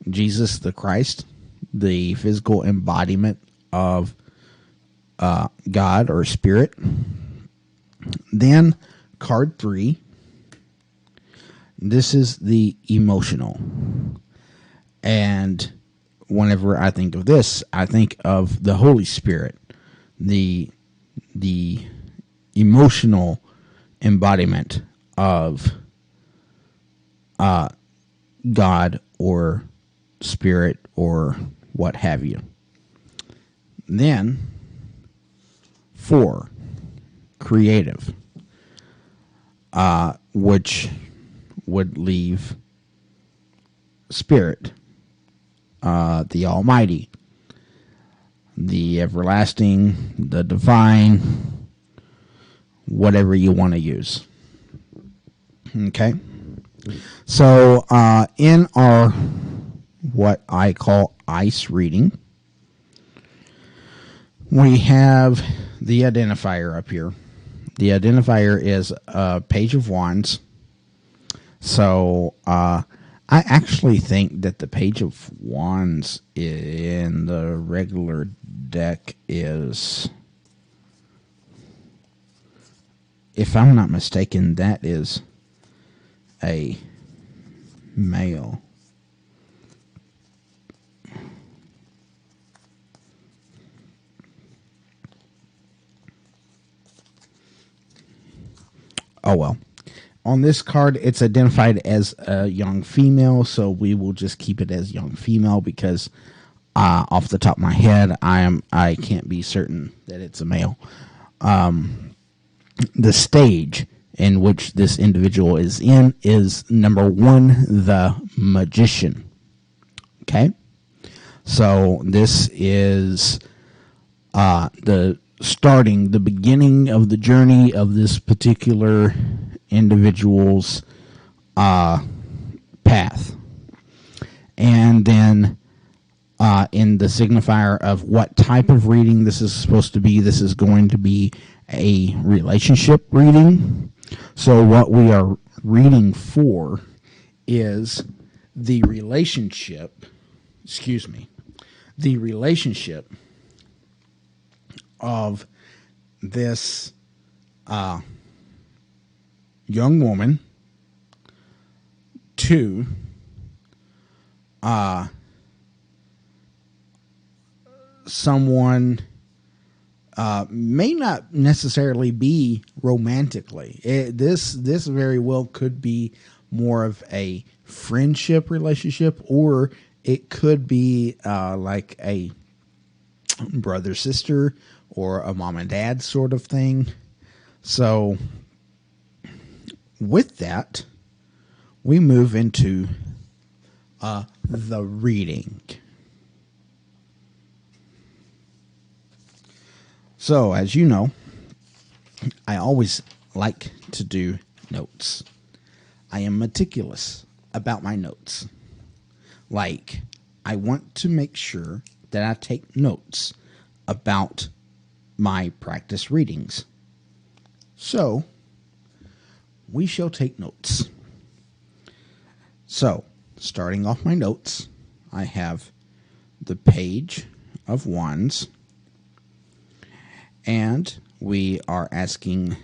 Jesus the Christ, the physical embodiment of God or Spirit. Then card 3, this is the emotional. And whenever I think of this, I think of the Holy Spirit, the emotional embodiment of God or Spirit or what have you. Then 4, creative, which would leave Spirit, the Almighty, the everlasting, the divine, whatever you want to use. Okay? So, in our, what I call ICE reading, we have the identifier up here. The identifier is a page of wands. So, I actually think that the page of wands in the regular deck is, if I'm not mistaken, that is a male. Oh well. On this card, it's identified as a young female, so we will just keep it as young female because off the top of my head, I can't be certain that it's a male. The stage in which this individual is in is number 1, the magician. Okay? So this is the beginning of the journey of this particular individual's path. And then in the signifier of what type of reading this is supposed to be, this is going to be a relationship reading. So what we are reading for is the relationship of this young woman to someone, may not necessarily be romantically. This very well could be more of a friendship relationship, or it could be like a brother-sister or a mom and dad sort of thing. So with that, we move into the reading. So, as you know, I always like to do notes. I am meticulous about my notes. Like, I want to make sure that I take notes about my practice readings. So, we shall take notes. So, starting off my notes, I have the Page of Wands, and we are asking,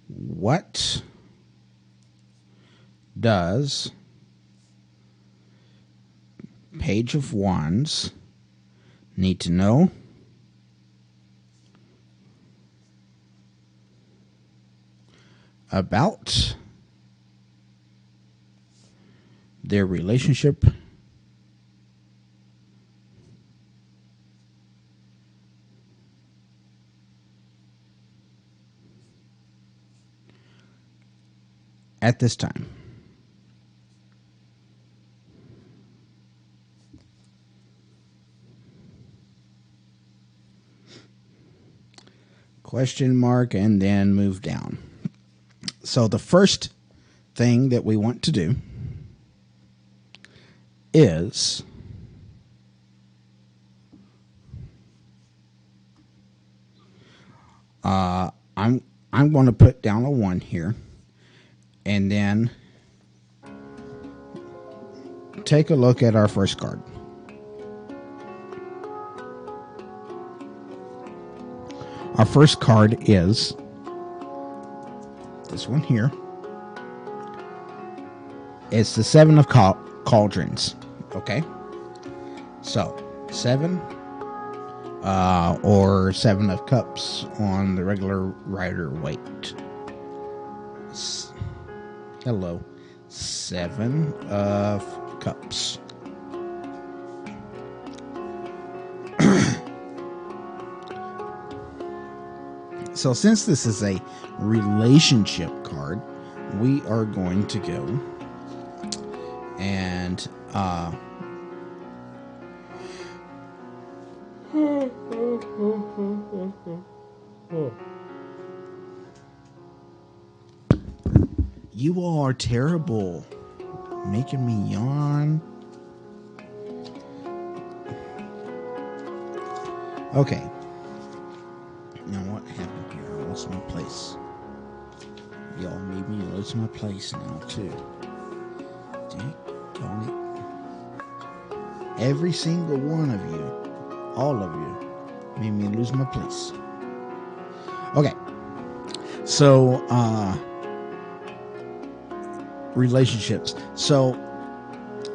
what does Page of Wands need to know about their relationship at this time? Question mark, and then move down. So the first thing that we want to do is I'm going to put down a 1 here, and then take a look at our first card. Our first card is this one here. It's the 7 of Cauldrons. Okay? So, 7 or 7 of Cups on the regular Rider Waite. Hello. 7 of Cups. So since this is a relationship card, we are going to go and you all are terrible, making me yawn. Okay. Now what happened here? I lost my place. Y'all made me lose my place now too. Dang it. Every single one of you, all of you, made me lose my place. Okay. So, relationships. So,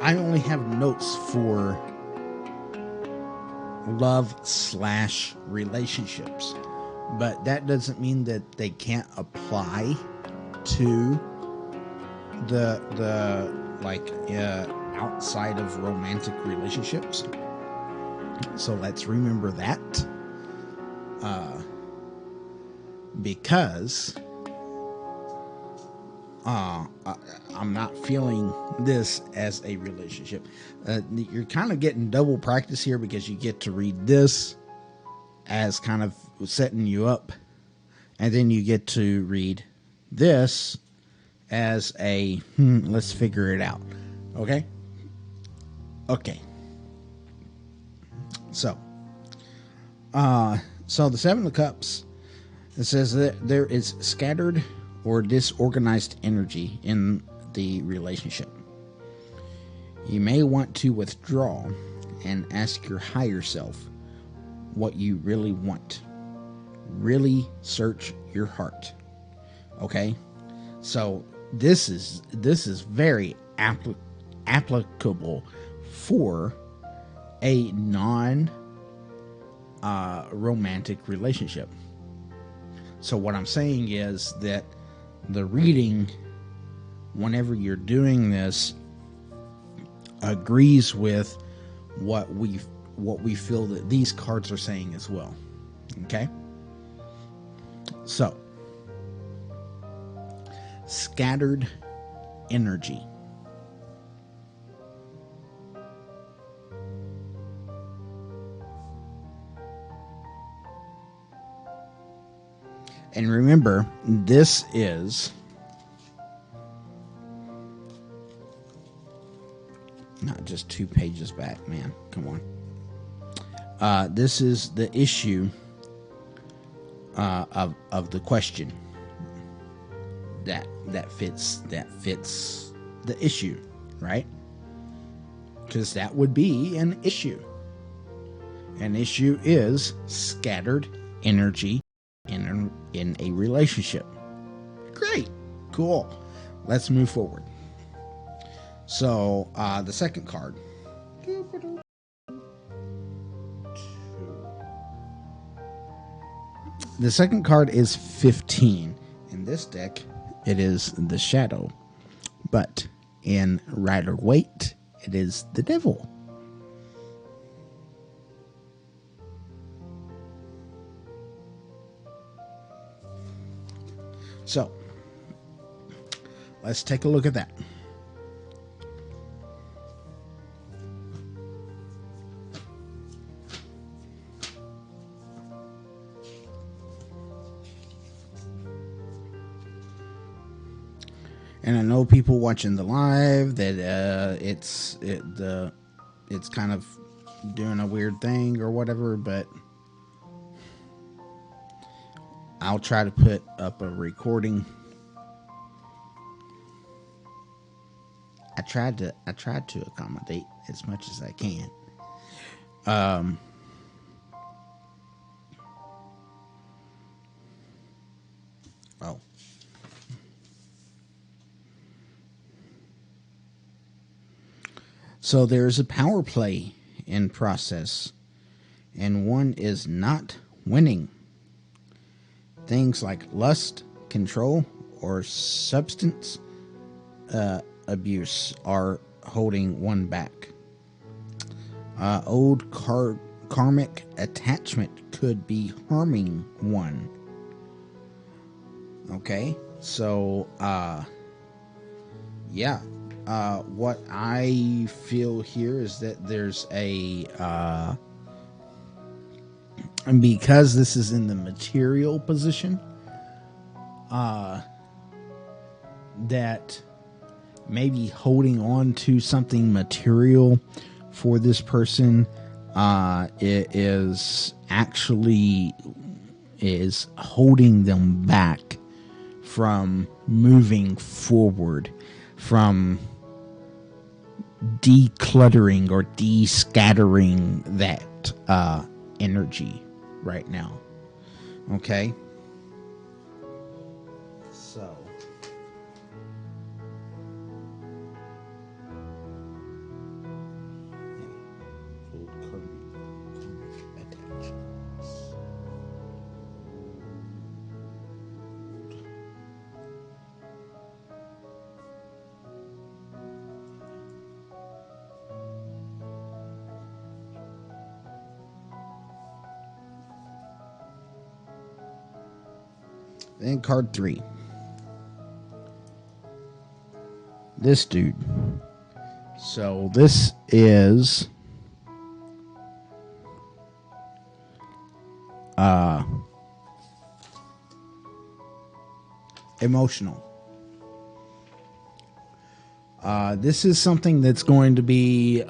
I only have notes for love/relationships. But that doesn't mean that they can't apply to the outside of romantic relationships. So let's remember that, because I'm not feeling this as a relationship. You're kind of getting double practice here, because you get to read this as kind of setting you up, and then you get to read this as a let's figure it out. Okay? So the 7 of Cups, it says that there is scattered or disorganized energy in the relationship. You may want to withdraw and ask your higher self what you really want. Really search your heart. Okay? So this is very applicable for a non-romantic relationship. So what I'm saying is that the reading, whenever you're doing this, agrees with what we feel that these cards are saying as well. Okay? So, scattered energy. And remember, this is not just 2 pages back, man. Come on. This is the issue of the question that fits the issue, right? Because that would be an issue. An issue is scattered energy in a relationship. Great, cool. Let's move forward. So the second card. The second card is 15. In this deck, it is the Shadow. But in Rider-Waite, it is the Devil. So, let's take a look at that. And I know people watching the live that it's kind of doing a weird thing or whatever, but I'll try to put up a recording. I tried to accommodate as much as I can. So there's a power play in process, and one is not winning. Things like lust, control, or substance abuse are holding one back. Old karmic attachment could be harming one. Okay, so yeah. What I feel here is that there's a and because this is in the material position, that maybe holding on to something material for this person it is holding them back from moving forward, from decluttering or descattering that energy right now. Okay, so then card 3. This dude. So this is emotional. This is something that's going to be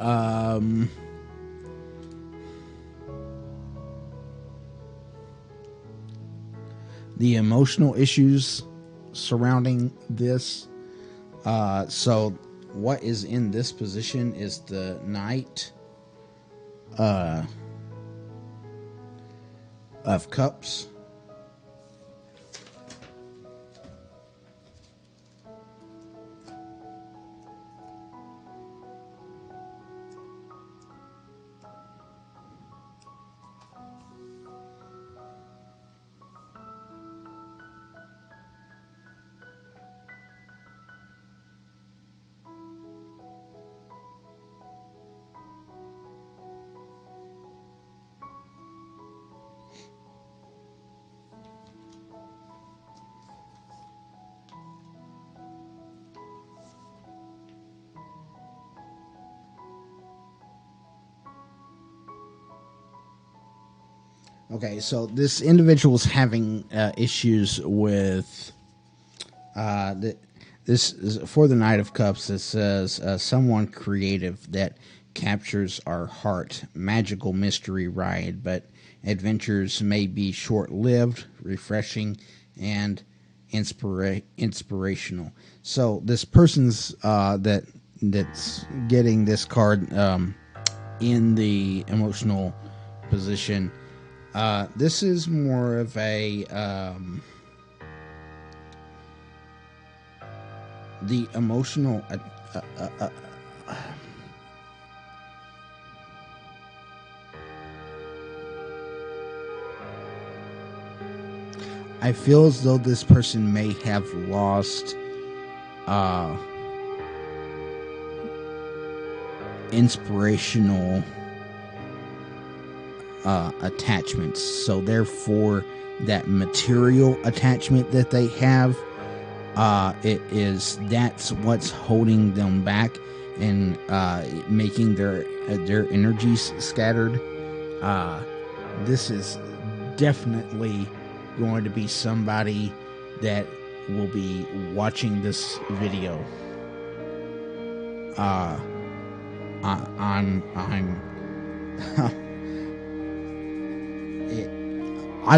the emotional issues surrounding this. So what is in this position is the Knight of Cups. Okay, so this individual's having issues with this is for the Knight of Cups. It says someone creative that captures our heart. Magical mystery ride, but adventures may be short-lived, refreshing, and inspirational. So this person's that's getting this card in the emotional position. This is more of a the emotional. I feel as though this person may have lost inspirational attachments. So therefore, that material attachment that they have, that's what's holding them back and making their energies scattered. This is definitely going to be somebody that will be watching this video. I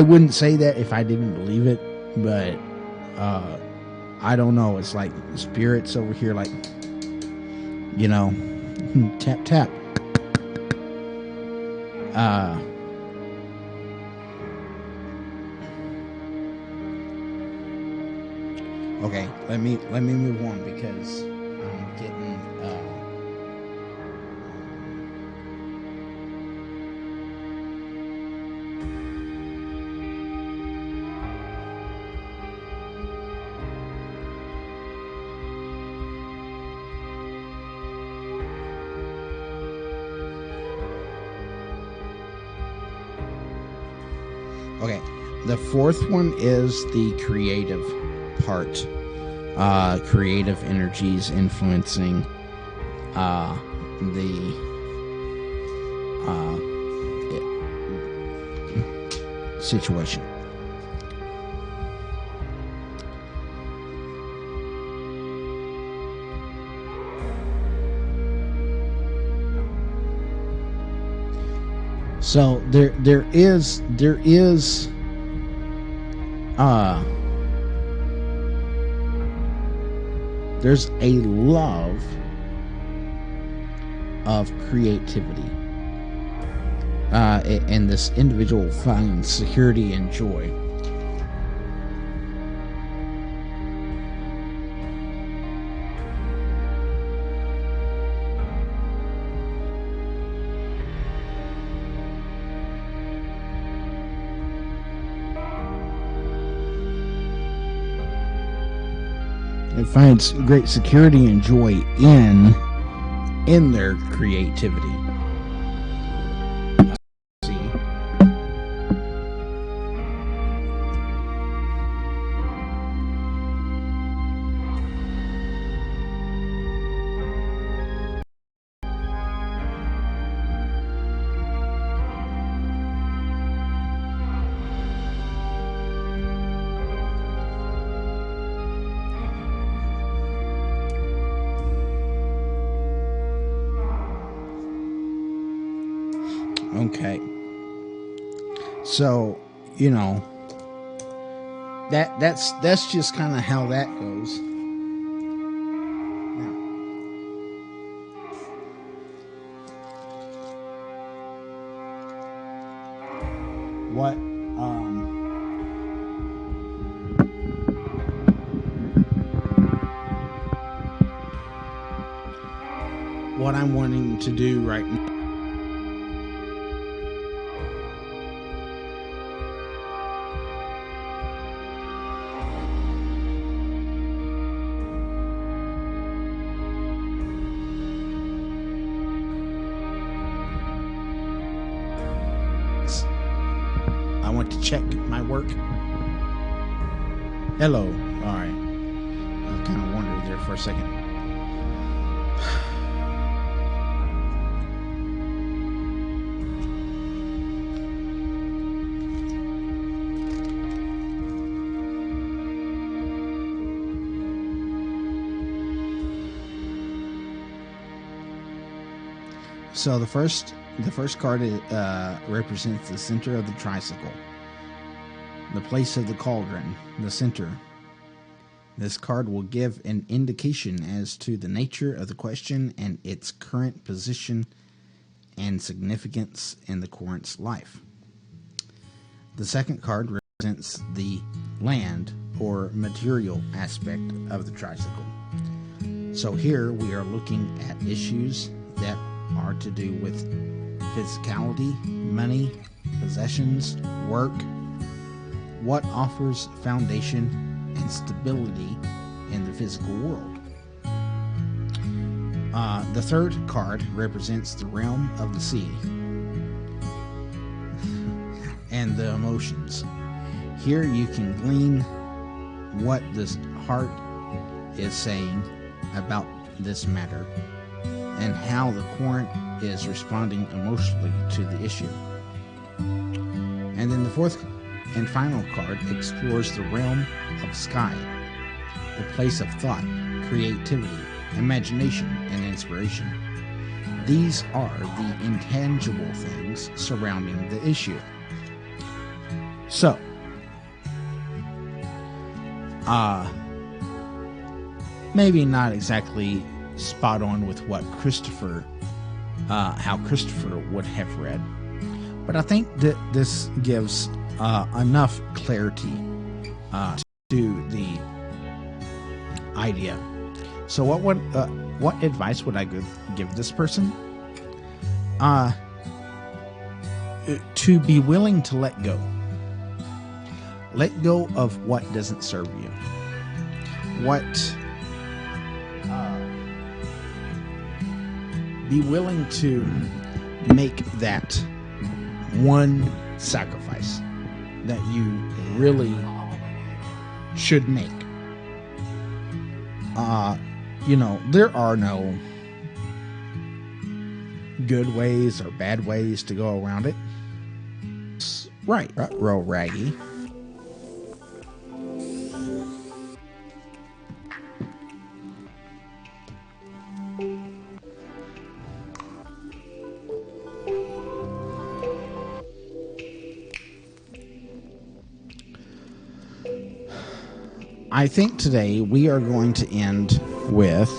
wouldn't say that if I didn't believe it, but I don't know. It's like spirits over here, like, you know, tap tap. Okay, let me move on because I'm getting okay. The fourth one is the creative part. Creative energies influencing the situation. So there's a love of creativity, and this individual finds security and joy. It finds great security and joy in their creativity. See. Okay. So, you know, that's just kind of how that goes. Now, what I'm wanting to do right now. I want to check my work. Hello. All right. I kind of wondered there for a second. So the first card represents the center of the tricycle, the place of the cauldron, the center. This card will give an indication as to the nature of the question and its current position and significance in the current's life. The second card represents the land or material aspect of the tricycle. So here we are looking at issues that are to do with physicality, money, possessions, work, what offers foundation and stability in the physical world. The third card represents the realm of the sea and the emotions. Here you can glean what the heart is saying about this matter and how the current is responding emotionally to the issue. And then the fourth and final card explores the realm of sky, the place of thought, creativity, imagination, and inspiration. These are the intangible things surrounding the issue. So, maybe not exactly spot on with what how Christopher would have read, but I think that this gives enough clarity to the idea. So what advice would I give this person? To be willing to let go. Let go of what doesn't serve you. Be willing to make that one sacrifice that you really should make. There are no good ways or bad ways to go around it. Right, roll raggy. I think today we are going to end with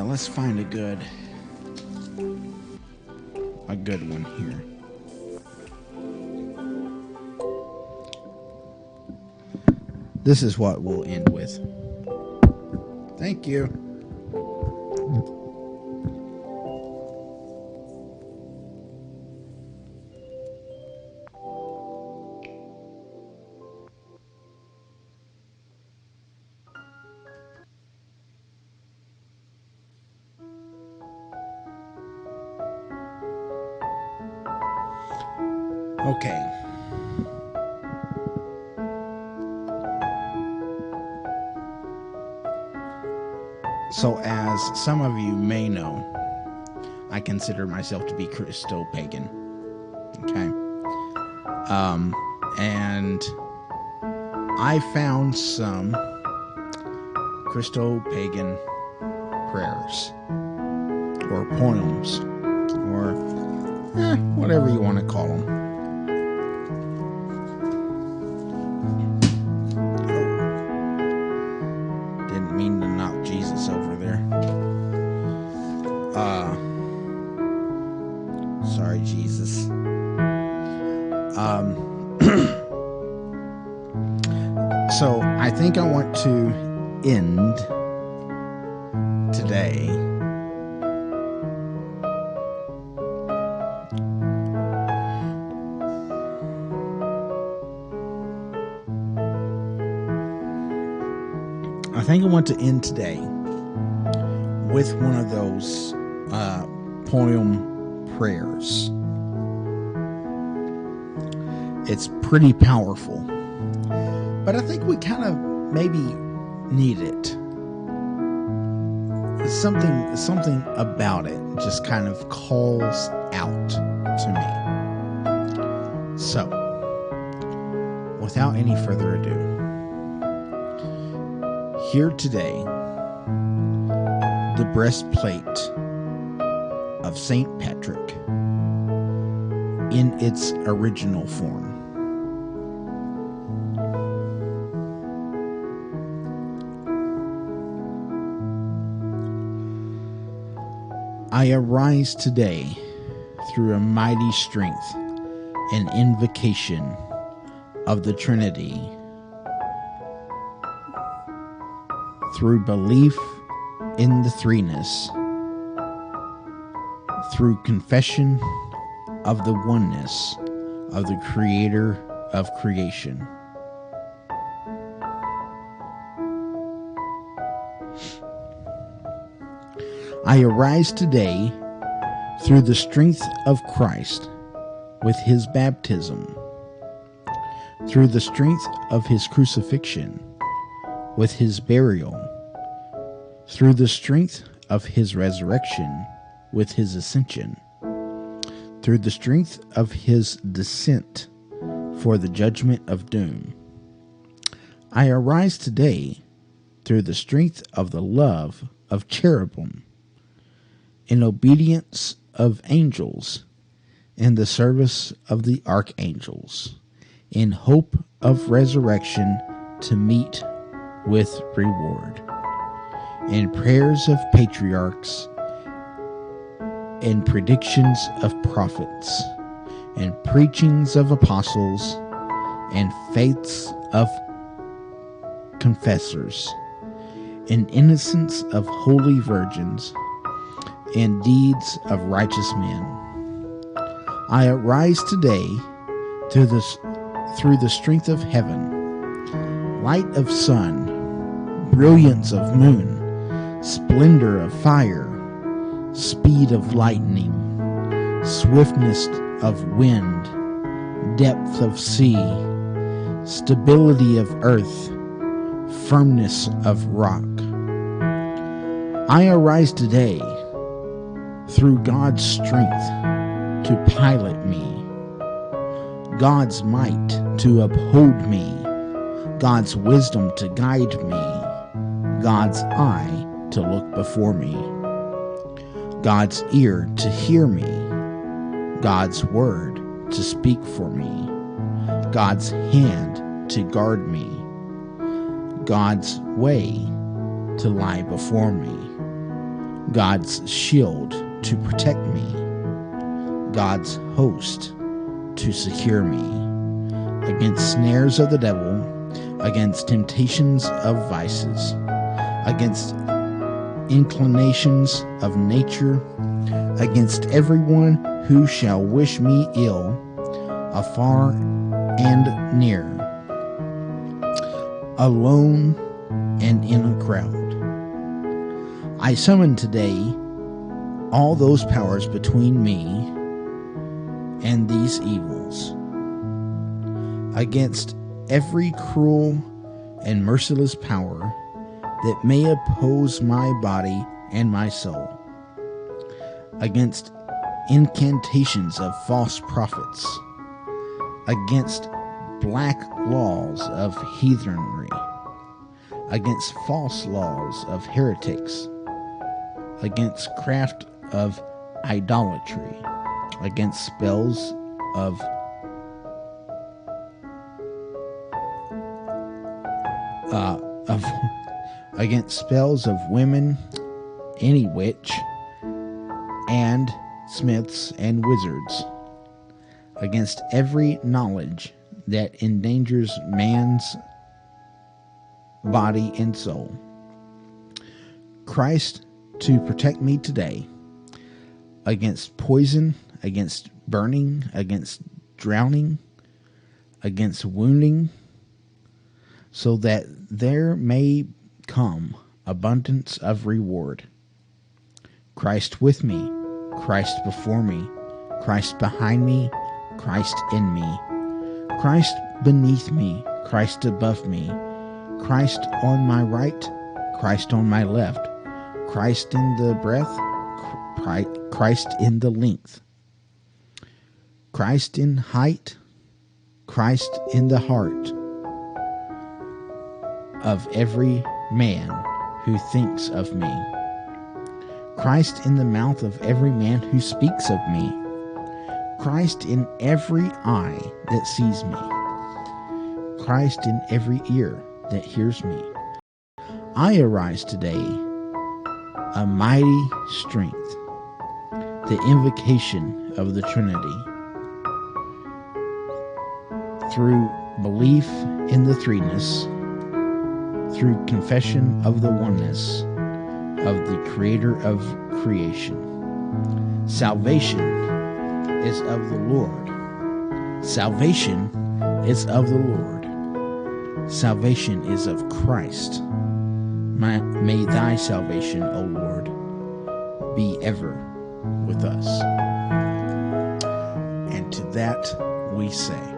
let's find a good one here. This is what we'll end with. Thank you. Okay. So, as some of you may know, I consider myself to be Christo-pagan. Okay. And I found some Christo-pagan prayers or poems or whatever you want to call them. Mean to knock Jesus over there. Sorry, Jesus. So I think I want to end today with one of those poem prayers. It's pretty powerful, but I think we kind of maybe need it. Something about it just kind of calls out to me. So without any further ado, here today, the breastplate of St. Patrick in its original form. I arise today through a mighty strength and invocation of the Trinity, through belief in the threeness, through confession of the oneness of the Creator of creation. I arise today through the strength of Christ with his baptism, through the strength of his crucifixion with his burial, through the strength of his resurrection with his ascension, through the strength of his descent for the judgment of doom. I arise today through the strength of the love of cherubim, in obedience of angels, in the service of the archangels, in hope of resurrection to meet with reward, in prayers of patriarchs, in predictions of prophets, in preachings of apostles, and faiths of confessors, in innocence of holy virgins, and deeds of righteous men. I arise today through the strength of heaven, light of sun, brilliance of moon, splendor of fire, speed of lightning, swiftness of wind, depth of sea, stability of earth, firmness of rock. I arise today through God's strength to pilot me, God's might to uphold me, God's wisdom to guide me, God's eye to look before me, God's ear to hear me, God's word to speak for me, God's hand to guard me, God's way to lie before me, God's shield to protect me, God's host to secure me, against snares of the devil, against temptations of vices, against inclinations of nature, against everyone who shall wish me ill, afar and near, alone and in a crowd. I summon today all those powers between me and these evils, against every cruel and merciless power that may oppose my body and my soul, against incantations of false prophets, against black laws of heathenry, against false laws of heretics, against craft of idolatry, against spells of against spells of women, any witch, and smiths and wizards, against every knowledge that endangers man's body and soul. Christ to protect me today against poison, against burning, against drowning, against wounding, so that there may come abundance of reward. Christ with me, Christ before me, Christ behind me, Christ in me, Christ beneath me, Christ above me, Christ on my right, Christ on my left, Christ in the breadth, Christ in the length, Christ in height, Christ in the heart, of every man who thinks of me. Christ in the mouth of every man who speaks of me. Christ in every eye that sees me. Christ in every ear that hears me. I arise today, a mighty strength, the invocation of the Trinity. Through belief in the threeness, through confession of the oneness of the Creator of creation. Salvation is of the Lord. Salvation is of the Lord. Salvation is of Christ. May thy salvation, O Lord, be ever with us. And to that we say,